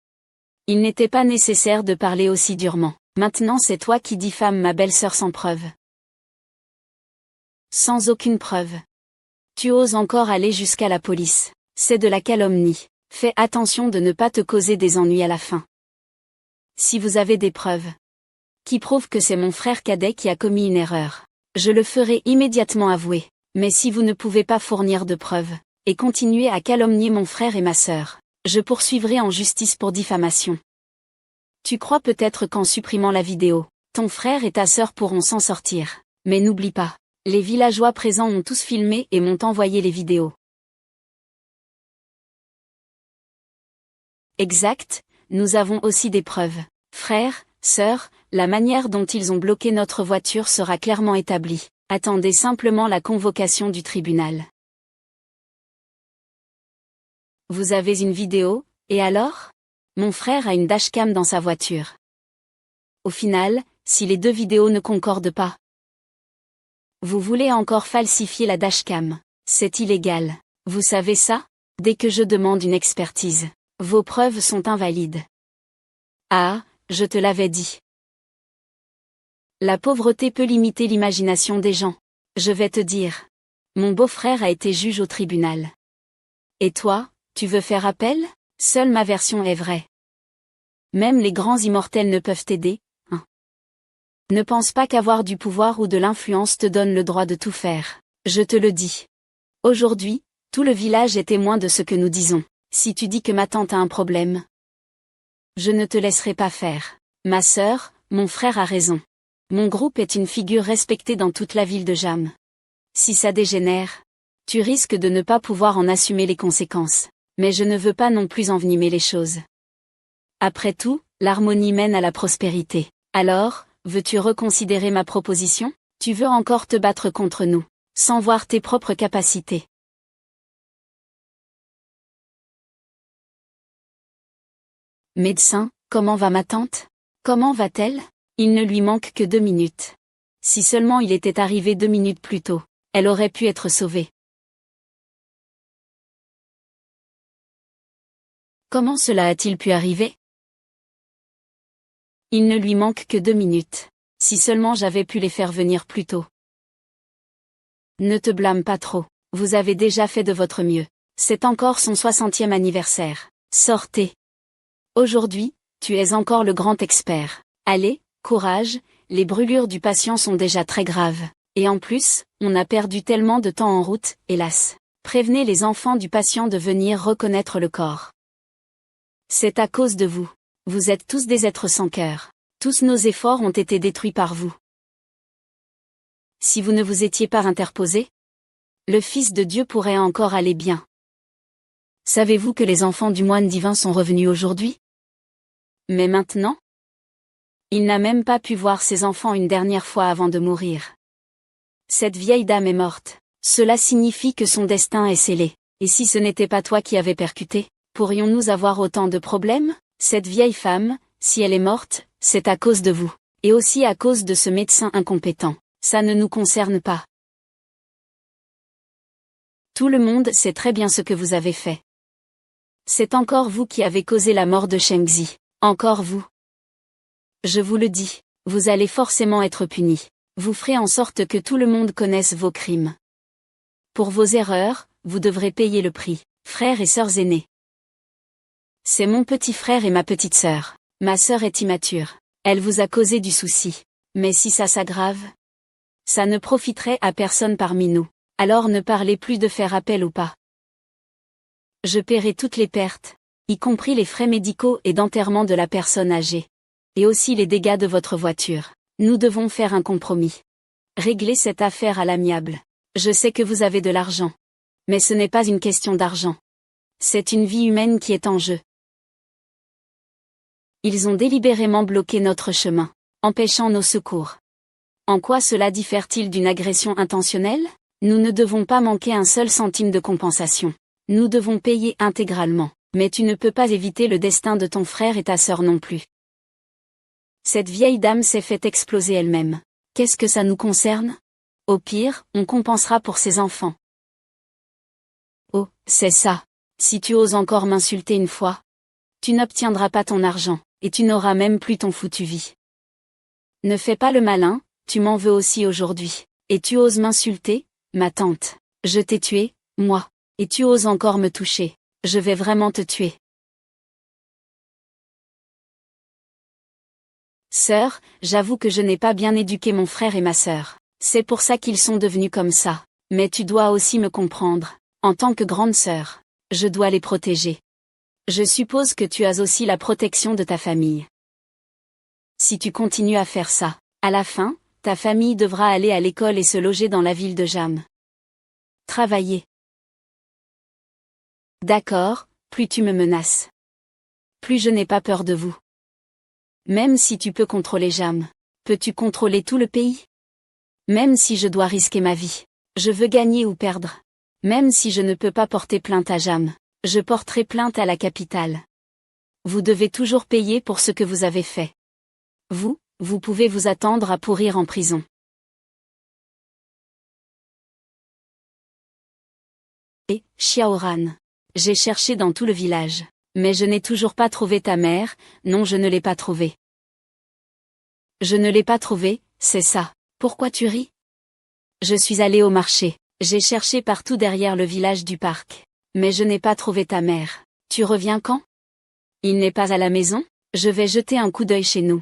Il n'était pas nécessaire de parler aussi durement. Maintenant c'est toi qui diffames ma belle-sœur sans preuve. Sans aucune preuve. Tu oses encore aller jusqu'à la police. C'est de la calomnie. Fais attention de ne pas te causer des ennuis à la fin. Si vous avez des preuves qui prouvent que c'est mon frère cadet qui a commis une erreur, je le ferai immédiatement avouer. Mais si vous ne pouvez pas fournir de preuves, et continuer à calomnier mon frère et ma sœur, je poursuivrai en justice pour diffamation. Tu crois peut-être qu'en supprimant la vidéo, ton frère et ta sœur pourront s'en sortir. Mais n'oublie pas, les villageois présents ont tous filmé et m'ont envoyé les vidéos. Exact, nous avons aussi des preuves. Frère, sœur, la manière dont ils ont bloqué notre voiture sera clairement établie. Attendez simplement la convocation du tribunal. Vous avez une vidéo, et alors? Mon frère a une dashcam dans sa voiture. Au final, si les deux vidéos ne concordent pas. Vous voulez encore falsifier la dashcam. C'est illégal. Vous savez ça? Dès que je demande une expertise, vos preuves sont invalides. Ah, je te l'avais dit. La pauvreté peut limiter l'imagination des gens. Je vais te dire. Mon beau-frère a été juge au tribunal. Et toi, tu veux faire appel? Seule ma version est vraie. Même les grands immortels ne peuvent t'aider, hein. Ne pense pas qu'avoir du pouvoir ou de l'influence te donne le droit de tout faire. Je te le dis. Aujourd'hui, tout le village est témoin de ce que nous disons. Si tu dis que ma tante a un problème, je ne te laisserai pas faire. Ma sœur, mon frère a raison. Mon groupe est une figure respectée dans toute la ville de Jam. Si ça dégénère, tu risques de ne pas pouvoir en assumer les conséquences. Mais je ne veux pas non plus envenimer les choses. Après tout, l'harmonie mène à la prospérité. Alors, veux-tu reconsidérer ma proposition? Tu veux encore te battre contre nous, sans voir tes propres capacités. Médecin, comment va ma tante? Comment va-t-elle? Il ne lui manque que 2 minutes. Si seulement il était arrivé 2 minutes plus tôt, elle aurait pu être sauvée. Comment cela a-t-il pu arriver? Il ne lui manque que 2 minutes. Si seulement j'avais pu les faire venir plus tôt. Ne te blâme pas trop, vous avez déjà fait de votre mieux. C'est encore son 60e anniversaire. Sortez. Aujourd'hui, tu es encore le grand expert. Allez, courage, les brûlures du patient sont déjà très graves. Et en plus, on a perdu tellement de temps en route, hélas. Prévenez les enfants du patient de venir reconnaître le corps. C'est à cause de vous. Vous êtes tous des êtres sans cœur. Tous nos efforts ont été détruits par vous. Si vous ne vous étiez pas interposé, le Fils de Dieu pourrait encore aller bien. Savez-vous que les enfants du moine divin sont revenus aujourd'hui? Mais maintenant? Il n'a même pas pu voir ses enfants une dernière fois avant de mourir. Cette vieille dame est morte. Cela signifie que son destin est scellé. Et si ce n'était pas toi qui avais percuté, pourrions-nous avoir autant de problèmes? Cette vieille femme, si elle est morte, c'est à cause de vous. Et aussi à cause de ce médecin incompétent. Ça ne nous concerne pas. Tout le monde sait très bien ce que vous avez fait. C'est encore vous qui avez causé la mort de Shengzi. Encore vous. Je vous le dis, vous allez forcément être puni. Vous ferez en sorte que tout le monde connaisse vos crimes. Pour vos erreurs, vous devrez payer le prix, frères et sœurs aînés. C'est mon petit frère et ma petite sœur. Ma sœur est immature. Elle vous a causé du souci. Mais si ça s'aggrave, ça ne profiterait à personne parmi nous. Alors ne parlez plus de faire appel ou pas. Je paierai toutes les pertes, y compris les frais médicaux et d'enterrement de la personne âgée. Et aussi les dégâts de votre voiture. Nous devons faire un compromis. Réglez cette affaire à l'amiable. Je sais que vous avez de l'argent. Mais ce n'est pas une question d'argent. C'est une vie humaine qui est en jeu. Ils ont délibérément bloqué notre chemin, empêchant nos secours. En quoi cela diffère-t-il d'une agression intentionnelle? Nous ne devons pas manquer un seul centime de compensation. Nous devons payer intégralement. Mais tu ne peux pas éviter le destin de ton frère et ta sœur non plus. Cette vieille dame s'est fait exploser elle-même. Qu'est-ce que ça nous concerne? Au pire, on compensera pour ses enfants. Oh, c'est ça. Si tu oses encore m'insulter une fois, tu n'obtiendras pas ton argent, et tu n'auras même plus ton foutu vie. Ne fais pas le malin, tu m'en veux aussi aujourd'hui. Et tu oses m'insulter, ma tante. Je t'ai tué, moi. Et tu oses encore me toucher. Je vais vraiment te tuer. Sœur, j'avoue que je n'ai pas bien éduqué mon frère et ma sœur. C'est pour ça qu'ils sont devenus comme ça. Mais tu dois aussi me comprendre. En tant que grande sœur, je dois les protéger. Je suppose que tu as aussi la protection de ta famille. Si tu continues à faire ça, à la fin, ta famille devra aller à l'école et se loger dans la ville de Jam. Travailler. D'accord, plus tu me menaces, plus je n'ai pas peur de vous. Même si tu peux contrôler Jam, peux-tu contrôler tout le pays? Même si je dois risquer ma vie, je veux gagner ou perdre. Même si je ne peux pas porter plainte à Jam, je porterai plainte à la capitale. Vous devez toujours payer pour ce que vous avez fait. Vous pouvez vous attendre à pourrir en prison. Et, Xiaoran. J'ai cherché dans tout le village. Mais je n'ai toujours pas trouvé ta mère, non je ne l'ai pas trouvée. Je ne l'ai pas trouvée, c'est ça. Pourquoi tu ris? Je suis allée au marché. J'ai cherché partout derrière le village du parc. Mais je n'ai pas trouvé ta mère. Tu reviens quand? Il n'est pas à la maison? Je vais jeter un coup d'œil chez nous.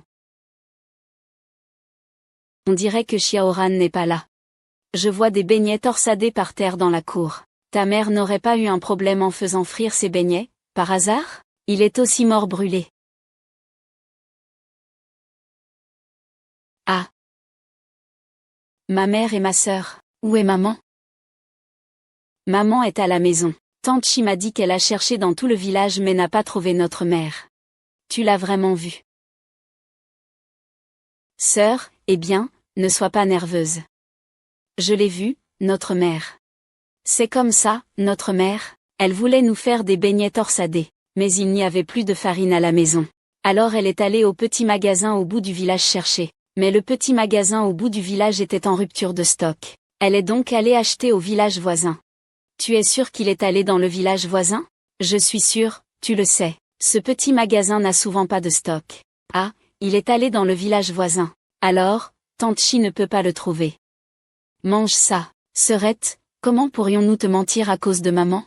On dirait que Xiaoran n'est pas là. Je vois des beignets torsadés par terre dans la cour. Ta mère n'aurait pas eu un problème en faisant frire ses beignets, par hasard? Il est aussi mort brûlé. Ah. Ma mère et ma sœur. Où est maman? Maman est à la maison. Tante Chi m'a dit qu'elle a cherché dans tout le village mais n'a pas trouvé notre mère. Tu l'as vraiment vue? Sœur, eh bien, ne sois pas nerveuse. Je l'ai vue, notre mère. C'est comme ça, notre mère, elle voulait nous faire des beignets torsadés, mais il n'y avait plus de farine à la maison. Alors elle est allée au petit magasin au bout du village chercher. Mais le petit magasin au bout du village était en rupture de stock. Elle est donc allée acheter au village voisin. Tu es sûr qu'il est allé dans le village voisin? Je suis sûre, tu le sais. Ce petit magasin n'a souvent pas de stock. Ah, il est allé dans le village voisin. Alors, Tante Chi ne peut pas le trouver. Mange ça. Sœurette, comment pourrions-nous te mentir à cause de maman?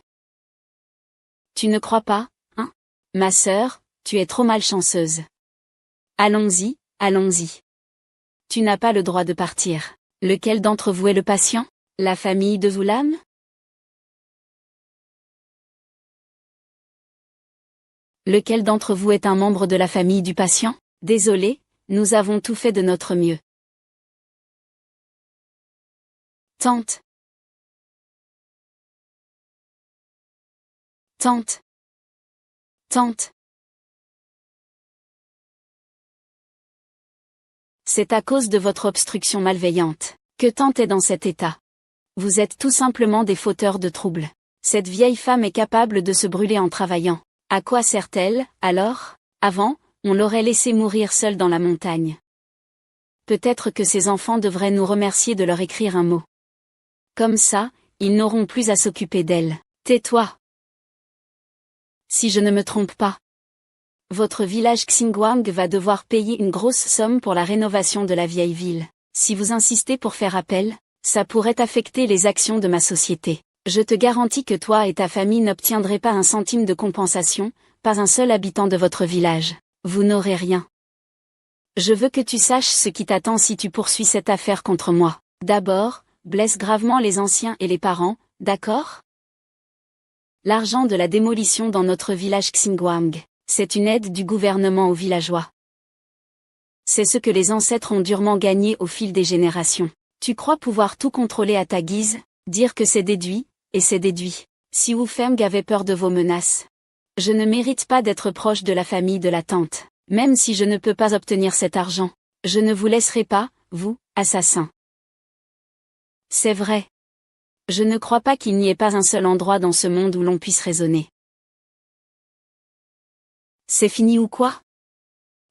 Tu ne crois pas, hein? Ma sœur, tu es trop malchanceuse. Allons-y, allons-y. Tu n'as pas le droit de partir. Lequel d'entre vous est le patient? La famille de Zulam? Lequel d'entre vous est un membre de la famille du patient? Désolé, nous avons tout fait de notre mieux. Tante. Tante. Tante. C'est à cause de votre obstruction malveillante que tante est dans cet état. Vous êtes tout simplement des fauteurs de troubles. Cette vieille femme est capable de se brûler en travaillant. À quoi sert-elle, alors? Avant, on l'aurait laissée mourir seule dans la montagne. Peut-être que ces enfants devraient nous remercier de leur écrire un mot. Comme ça, ils n'auront plus à s'occuper d'elle. Tais-toi. Si je ne me trompe pas. Votre village Xinguang va devoir payer une grosse somme pour la rénovation de la vieille ville. Si vous insistez pour faire appel, ça pourrait affecter les actions de ma société. Je te garantis que toi et ta famille n'obtiendrez pas un centime de compensation, pas un seul habitant de votre village. Vous n'aurez rien. Je veux que tu saches ce qui t'attend si tu poursuis cette affaire contre moi. D'abord, blesse gravement les anciens et les parents, d'accord? L'argent de la démolition dans notre village Xinguang, c'est une aide du gouvernement aux villageois. C'est ce que les ancêtres ont durement gagné au fil des générations. Tu crois pouvoir tout contrôler à ta guise, dire que c'est déduit, et c'est déduit. Si Wu Feng avait peur de vos menaces. Je ne mérite pas d'être proche de la famille de la tante. Même si je ne peux pas obtenir cet argent, je ne vous laisserai pas, vous, assassin. C'est vrai. Je ne crois pas qu'il n'y ait pas un seul endroit dans ce monde où l'on puisse raisonner. C'est fini ou quoi?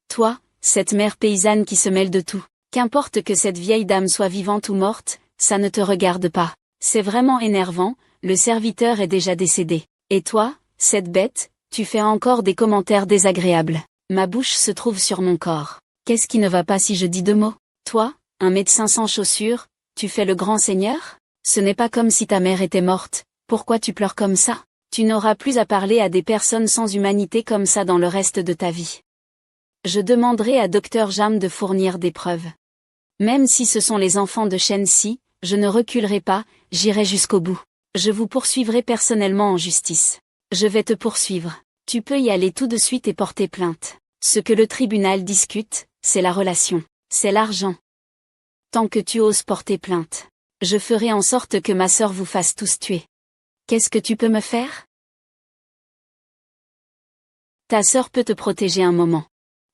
Toi, cette mère paysanne qui se mêle de tout, qu'importe que cette vieille dame soit vivante ou morte, ça ne te regarde pas. C'est vraiment énervant, le serviteur est déjà décédé. Et toi, cette bête, tu fais encore des commentaires désagréables. Ma bouche se trouve sur mon corps. Qu'est-ce qui ne va pas si je dis 2 mots? Toi, un médecin sans chaussures, tu fais le grand seigneur? Ce n'est pas comme si ta mère était morte, pourquoi tu pleures comme ça? Tu n'auras plus à parler à des personnes sans humanité comme ça dans le reste de ta vie. Je demanderai à Dr Jam de fournir des preuves. Même si ce sont les enfants de Shen Si, je ne reculerai pas, j'irai jusqu'au bout. Je vous poursuivrai personnellement en justice. Je vais te poursuivre. Tu peux y aller tout de suite et porter plainte. Ce que le tribunal discute, c'est la relation, c'est l'argent. Tant que tu oses porter plainte, je ferai en sorte que ma sœur vous fasse tous tuer. Qu'est-ce que tu peux me faire? Ta sœur peut te protéger un moment.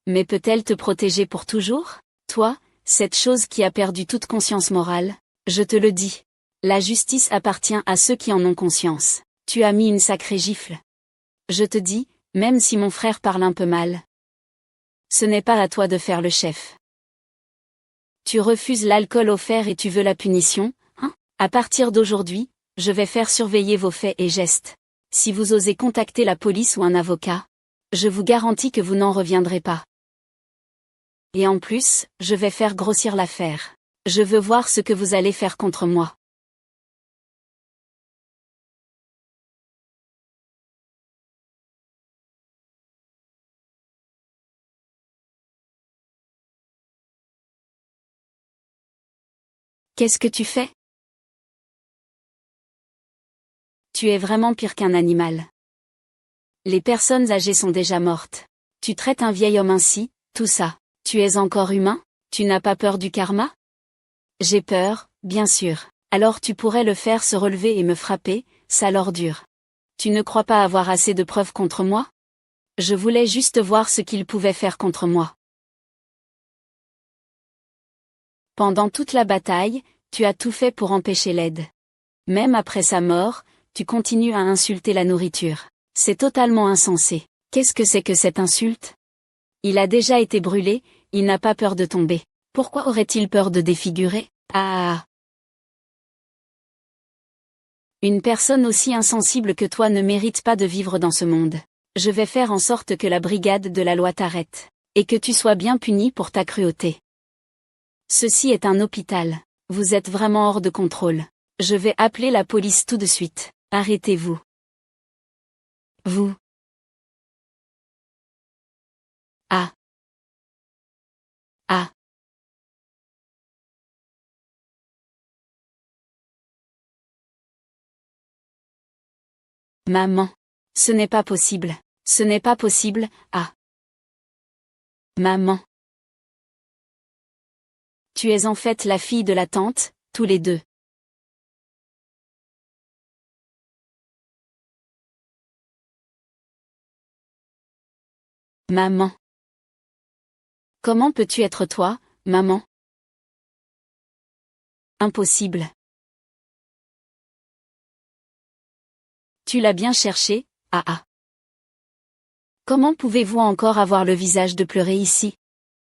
Mais peut-elle te protéger pour toujours? Toi, cette chose qui a perdu toute conscience morale? Je te le dis. La justice appartient à ceux qui en ont conscience. Tu as mis une sacrée gifle. Je te dis, même si mon frère parle un peu mal. Ce n'est pas à toi de faire le chef. Tu refuses l'alcool offert et tu veux la punition, hein? À partir d'aujourd'hui, je vais faire surveiller vos faits et gestes. Si vous osez contacter la police ou un avocat, je vous garantis que vous n'en reviendrez pas. Et en plus, je vais faire grossir l'affaire. Je veux voir ce que vous allez faire contre moi. Qu'est-ce que tu fais? Tu es vraiment pire qu'un animal. Les personnes âgées sont déjà mortes. Tu traites un vieil homme ainsi, tout ça. Tu es encore humain? Tu n'as pas peur du karma? J'ai peur, bien sûr. Alors tu pourrais le faire se relever et me frapper, sale ordure. Tu ne crois pas avoir assez de preuves contre moi? Je voulais juste voir ce qu'il pouvait faire contre moi. Pendant toute la bataille, tu as tout fait pour empêcher l'aide. Même après sa mort, tu continues à insulter la nourriture. C'est totalement insensé. Qu'est-ce que c'est que cette insulte? Il a déjà été brûlé, il n'a pas peur de tomber. Pourquoi aurait-il peur de défigurer? Ah! Une personne aussi insensible que toi ne mérite pas de vivre dans ce monde. Je vais faire en sorte que la brigade de la loi t'arrête. Et que tu sois bien puni pour ta cruauté. Ceci est un hôpital. Vous êtes vraiment hors de contrôle. Je vais appeler la police tout de suite. Arrêtez-vous. Vous. Ah. Ah. Maman. Ce n'est pas possible. Ce n'est pas possible, ah. Maman. Tu es en fait la fille de la tante, tous les deux. Maman. Comment peux-tu être toi, maman? Impossible. Tu l'as bien cherché, ah ah. Comment pouvez-vous encore avoir le visage de pleurer ici?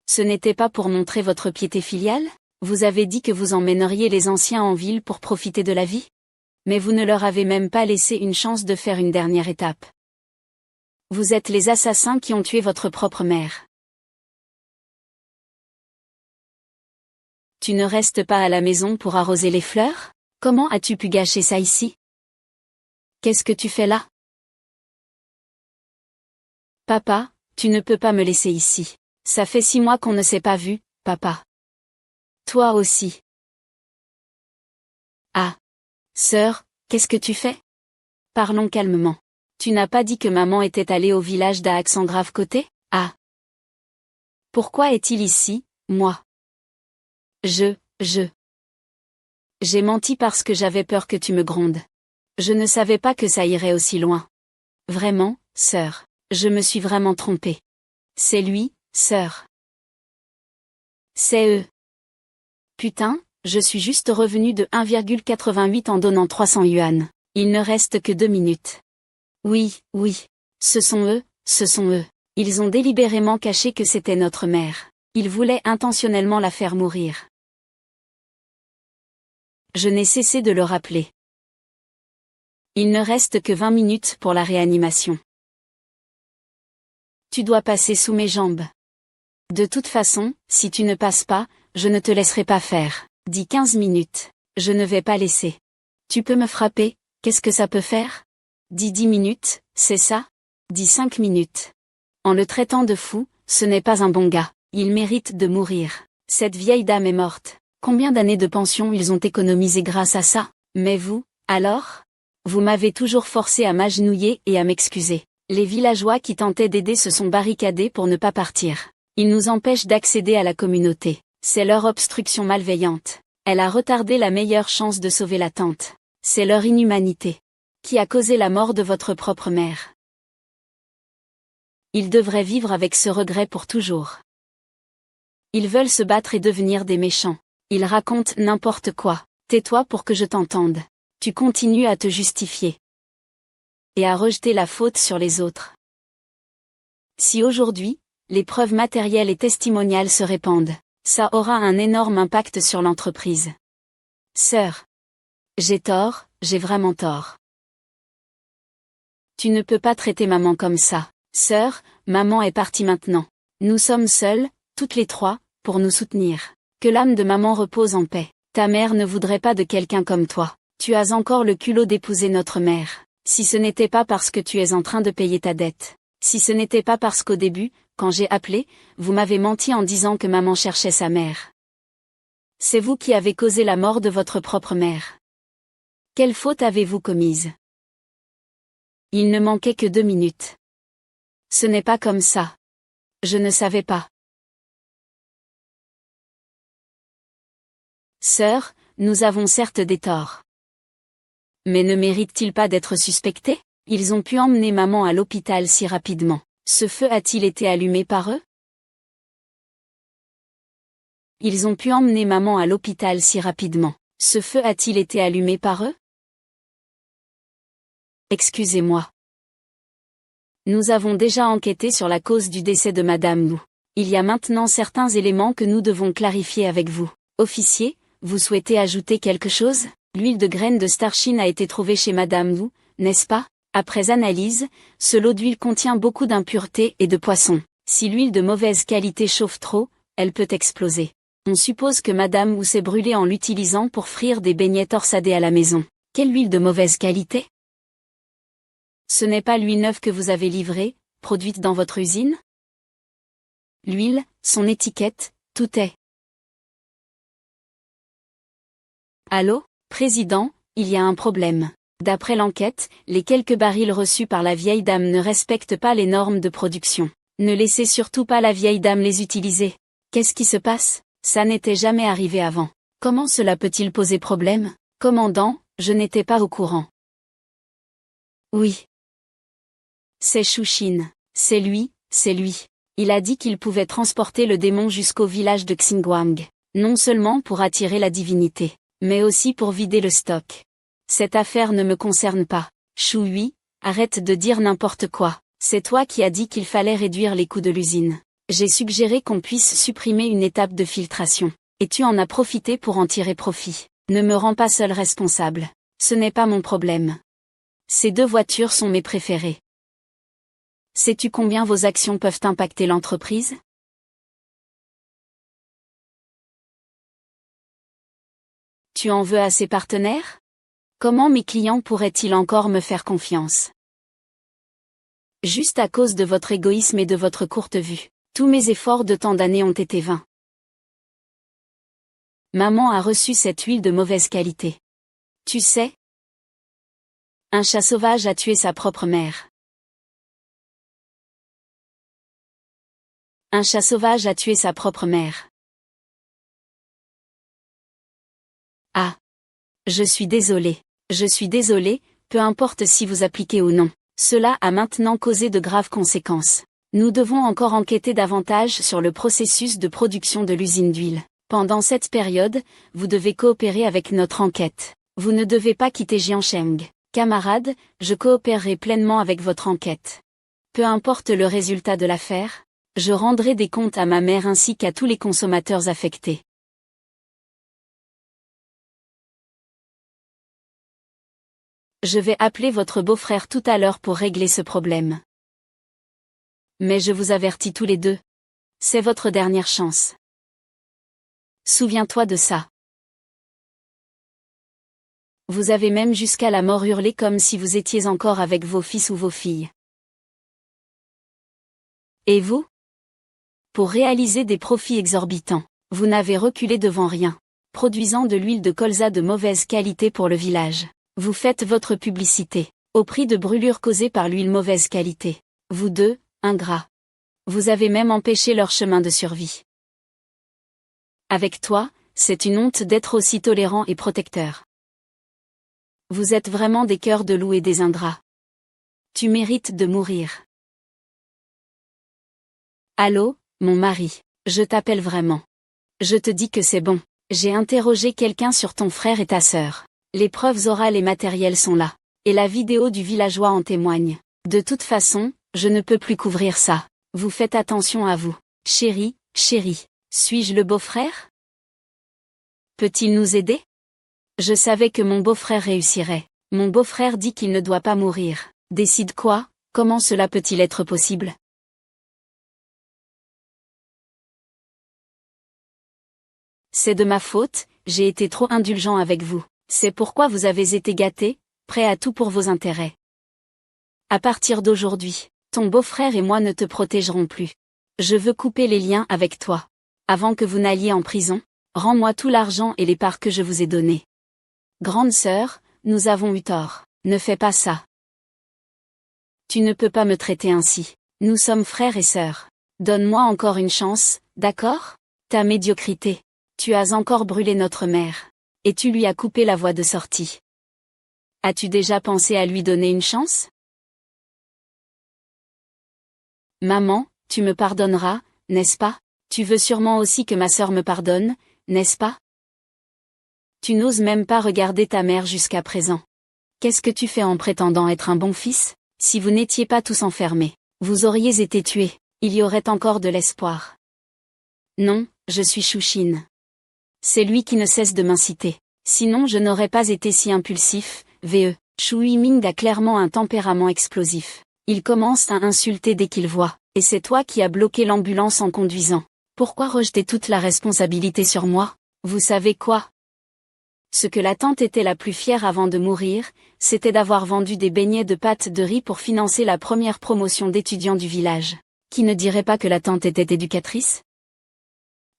Ce n'était pas pour montrer votre piété filiale? Vous avez dit que vous emmèneriez les anciens en ville pour profiter de la vie? Mais vous ne leur avez même pas laissé une chance de faire une dernière étape. Vous êtes les assassins qui ont tué votre propre mère. Tu ne restes pas à la maison pour arroser les fleurs? Comment as-tu pu gâcher ça ici? Qu'est-ce que tu fais là? Papa, tu ne peux pas me laisser ici. Ça fait 6 mois qu'on ne s'est pas vu, papa. Toi aussi. Ah. Sœur, qu'est-ce que tu fais? Parlons calmement. Tu n'as pas dit que maman était allée au village d'Aaxangrave-Côté? Ah. Pourquoi est-il ici, moi? J'ai menti parce que j'avais peur que tu me grondes. Je ne savais pas que ça irait aussi loin. Vraiment, sœur, je me suis vraiment trompée. C'est lui, sœur. C'est eux. Putain, je suis juste revenu de 1,88 en donnant 300 yuan. Il ne reste que 2 minutes. Oui, oui. Ce sont eux, ce sont eux. Ils ont délibérément caché que c'était notre mère. Ils voulaient intentionnellement la faire mourir. Je n'ai cessé de le rappeler. Il ne reste que 20 minutes pour la réanimation. Tu dois passer sous mes jambes. De toute façon, si tu ne passes pas, je ne te laisserai pas faire. Dis 15 minutes. Je ne vais pas laisser. Tu peux me frapper, qu'est-ce que ça peut faire? Dis 10 minutes, c'est ça? Dis 5 minutes. En le traitant de fou, ce n'est pas un bon gars. Il mérite de mourir. Cette vieille dame est morte. Combien d'années de pension ils ont économisé grâce à ça? Mais vous, alors? Vous m'avez toujours forcé à m'agenouiller et à m'excuser. Les villageois qui tentaient d'aider se sont barricadés pour ne pas partir. Ils nous empêchent d'accéder à la communauté. C'est leur obstruction malveillante. Elle a retardé la meilleure chance de sauver la tante. C'est leur inhumanité. Qui a causé la mort de votre propre mère. Ils devraient vivre avec ce regret pour toujours. Ils veulent se battre et devenir des méchants. Ils racontent n'importe quoi. Tais-toi pour que je t'entende. Tu continues à te justifier. Et à rejeter la faute sur les autres. Si aujourd'hui, les preuves matérielles et testimoniales se répandent, ça aura un énorme impact sur l'entreprise. Sœur. J'ai tort, j'ai vraiment tort. Tu ne peux pas traiter maman comme ça. Sœur, maman est partie maintenant. Nous sommes seuls, toutes les trois, pour nous soutenir. Que l'âme de maman repose en paix. Ta mère ne voudrait pas de quelqu'un comme toi. Tu as encore le culot d'épouser notre mère. Si ce n'était pas parce que tu es en train de payer ta dette. Si ce n'était pas parce qu'au début, quand j'ai appelé, vous m'avez menti en disant que maman cherchait sa mère. C'est vous qui avez causé la mort de votre propre mère. Quelle faute avez-vous commise? Il ne manquait que 2 minutes. Ce n'est pas comme ça. Je ne savais pas. Sœur, nous avons certes des torts. Mais ne méritent-ils pas d'être suspectés? Ils ont pu emmener maman à l'hôpital si rapidement. Ce feu a-t-il été allumé par eux? Ils ont pu emmener maman à l'hôpital si rapidement. Ce feu a-t-il été allumé par eux? Excusez-moi. Nous avons déjà enquêté sur la cause du décès de Madame Wu. Il y a maintenant certains éléments que nous devons clarifier avec vous. Officier, vous souhaitez ajouter quelque chose? L'huile de graines de starchine a été trouvée chez Madame Wu, n'est-ce pas? Après analyse, ce lot d'huile contient beaucoup d'impuretés et de poissons. Si l'huile de mauvaise qualité chauffe trop, elle peut exploser. On suppose que Madame Wu s'est brûlée en l'utilisant pour frire des beignets torsadés à la maison. Quelle huile de mauvaise qualité? Ce n'est pas l'huile neuve que vous avez livrée, produite dans votre usine? L'huile, son étiquette, tout est. Allô, président, il y a un problème. D'après l'enquête, les quelques barils reçus par la vieille dame ne respectent pas les normes de production. Ne laissez surtout pas la vieille dame les utiliser. Qu'est-ce qui se passe? Ça n'était jamais arrivé avant. Comment cela peut-il poser problème? Commandant, je n'étais pas au courant. Oui. C'est Shuxin. C'est lui. Il a dit qu'il pouvait transporter le démon jusqu'au village de Xingguang. Non seulement pour attirer la divinité, mais aussi pour vider le stock. Cette affaire ne me concerne pas. Shui, arrête de dire n'importe quoi. C'est toi qui as dit qu'il fallait réduire les coûts de l'usine. J'ai suggéré qu'on puisse supprimer une étape de filtration. Et tu en as profité pour en tirer profit. Ne me rends pas seul responsable. Ce n'est pas mon problème. Ces 2 voitures sont mes préférées. Sais-tu combien vos actions peuvent impacter l'entreprise? Tu en veux à ces partenaires? Comment mes clients pourraient-ils encore me faire confiance? Juste à cause de votre égoïsme et de votre courte vue. Tous mes efforts de tant d'années ont été vains. Maman a reçu cette huile de mauvaise qualité. Tu sais? Un chat sauvage a tué sa propre mère. Un chat sauvage a tué sa propre mère. Ah. Je suis désolé, peu importe si vous appliquez ou non. Cela a maintenant causé de graves conséquences. Nous devons encore enquêter davantage sur le processus de production de l'usine d'huile. Pendant cette période, vous devez coopérer avec notre enquête. Vous ne devez pas quitter Jiancheng. Camarades, je coopérerai pleinement avec votre enquête. Peu importe le résultat de l'affaire, je rendrai des comptes à ma mère ainsi qu'à tous les consommateurs affectés. Je vais appeler votre beau-frère tout à l'heure pour régler ce problème. Mais je vous avertis tous les deux. C'est votre dernière chance. Souviens-toi de ça. Vous avez même jusqu'à la mort hurlé comme si vous étiez encore avec vos fils ou vos filles. Et vous? Pour réaliser des profits exorbitants, vous n'avez reculé devant rien. Produisant de l'huile de colza de mauvaise qualité pour le village. Vous faites votre publicité, au prix de brûlures causées par l'huile mauvaise qualité. Vous deux, ingrats. Vous avez même empêché leur chemin de survie. Avec toi, c'est une honte d'être aussi tolérant et protecteur. Vous êtes vraiment des cœurs de loup et des ingrats. Tu mérites de mourir. Allô, mon mari, je t'appelle vraiment. Je te dis que c'est bon. J'ai interrogé quelqu'un sur ton frère et ta sœur. Les preuves orales et matérielles sont là. Et la vidéo du villageois en témoigne. De toute façon, je ne peux plus couvrir ça. Vous faites attention à vous. Chérie, chérie, suis-je le beau-frère? Peut-il nous aider? Je savais que mon beau-frère réussirait. Mon beau-frère dit qu'il ne doit pas mourir. Décide quoi? Comment cela peut-il être possible? C'est de ma faute, j'ai été trop indulgent avec vous. C'est pourquoi vous avez été gâté, prêt à tout pour vos intérêts. À partir d'aujourd'hui, ton beau-frère et moi ne te protégerons plus. Je veux couper les liens avec toi. Avant que vous n'alliez en prison, rends-moi tout l'argent et les parts que je vous ai données. Grande sœur, nous avons eu tort. Ne fais pas ça. Tu ne peux pas me traiter ainsi. Nous sommes frères et sœurs. Donne-moi encore une chance, d'accord? Ta médiocrité. Tu as encore brûlé notre mère. Et tu lui as coupé la voie de sortie. As-tu déjà pensé à lui donner une chance? Maman, tu me pardonneras, n'est-ce pas? Tu veux sûrement aussi que ma sœur me pardonne, n'est-ce pas? Tu n'oses même pas regarder ta mère jusqu'à présent. Qu'est-ce que tu fais en prétendant être un bon fils? Si vous n'étiez pas tous enfermés, vous auriez été tués, il y aurait encore de l'espoir. Non, je suis Chouchine. C'est lui qui ne cesse de m'inciter. Sinon je n'aurais pas été si impulsif, VE. Shu Yiming a clairement un tempérament explosif. Il commence à insulter dès qu'il voit, et c'est toi qui as bloqué l'ambulance en conduisant. Pourquoi rejeter toute la responsabilité sur moi? Vous savez quoi? Ce que la tante était la plus fière avant de mourir, c'était d'avoir vendu des beignets de pâte de riz pour financer la première promotion d'étudiants du village. Qui ne dirait pas que la tante était éducatrice?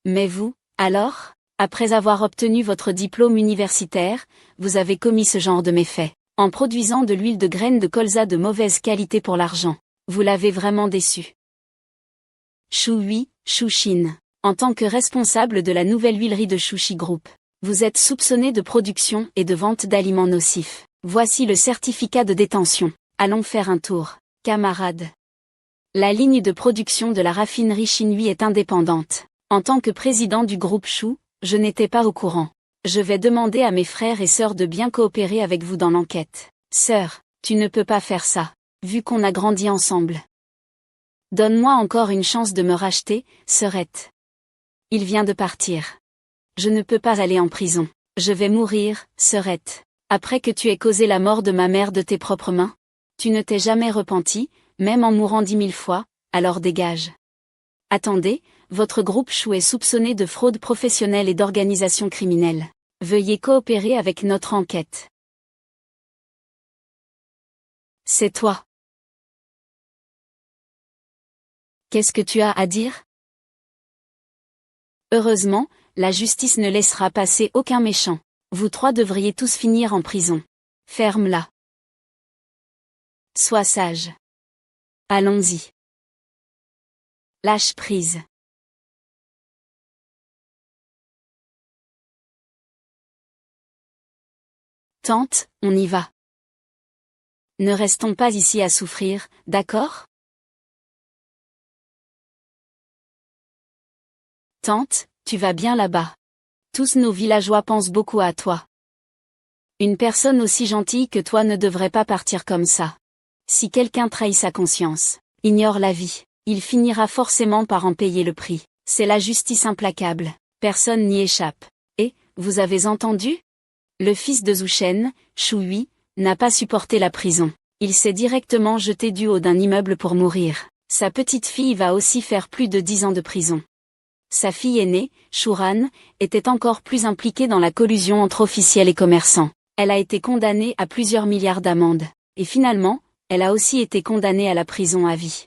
Mais vous, alors, après avoir obtenu votre diplôme universitaire, vous avez commis ce genre de méfait, en produisant de l'huile de graines de colza de mauvaise qualité pour l'argent. Vous l'avez vraiment déçu. Shui, Chouchine. En tant que responsable de la nouvelle huilerie de Chouchi Group, vous êtes soupçonné de production et de vente d'aliments nocifs. Voici le certificat de détention. Allons faire un tour, camarades. La ligne de production de la raffinerie Xinhui est indépendante. En tant que président du groupe Chou, je n'étais pas au courant. Je vais demander à mes frères et sœurs de bien coopérer avec vous dans l'enquête. Sœur, tu ne peux pas faire ça, vu qu'on a grandi ensemble. Donne-moi encore une chance de me racheter, sœurette. Il vient de partir. Je ne peux pas aller en prison. Je vais mourir, sœurette. Après que tu aies causé la mort de ma mère de tes propres mains. Tu ne t'es jamais repenti, même en mourant 10 000 fois, alors dégage. Attendez, votre groupe Chou est soupçonné de fraude professionnelle et d'organisation criminelle. Veuillez coopérer avec notre enquête. C'est toi. Qu'est-ce que tu as à dire? Heureusement, la justice ne laissera passer aucun méchant. Vous trois devriez tous finir en prison. Ferme-la. Sois sage. Allons-y. Lâche prise. Tante, on y va. Ne restons pas ici à souffrir, d'accord? Tante, tu vas bien là-bas. Tous nos villageois pensent beaucoup à toi. Une personne aussi gentille que toi ne devrait pas partir comme ça. Si quelqu'un trahit sa conscience, ignore la vie, il finira forcément par en payer le prix. C'est la justice implacable, personne n'y échappe. Et, vous avez entendu? Le fils de Zhu Shen, Shui, n'a pas supporté la prison. Il s'est directement jeté du haut d'un immeuble pour mourir. Sa petite fille va aussi faire plus de 10 ans de prison. Sa fille aînée, Shuran, était encore plus impliquée dans la collusion entre officiels et commerçants. Elle a été condamnée à plusieurs milliards d'amendes. Et finalement, elle a aussi été condamnée à la prison à vie.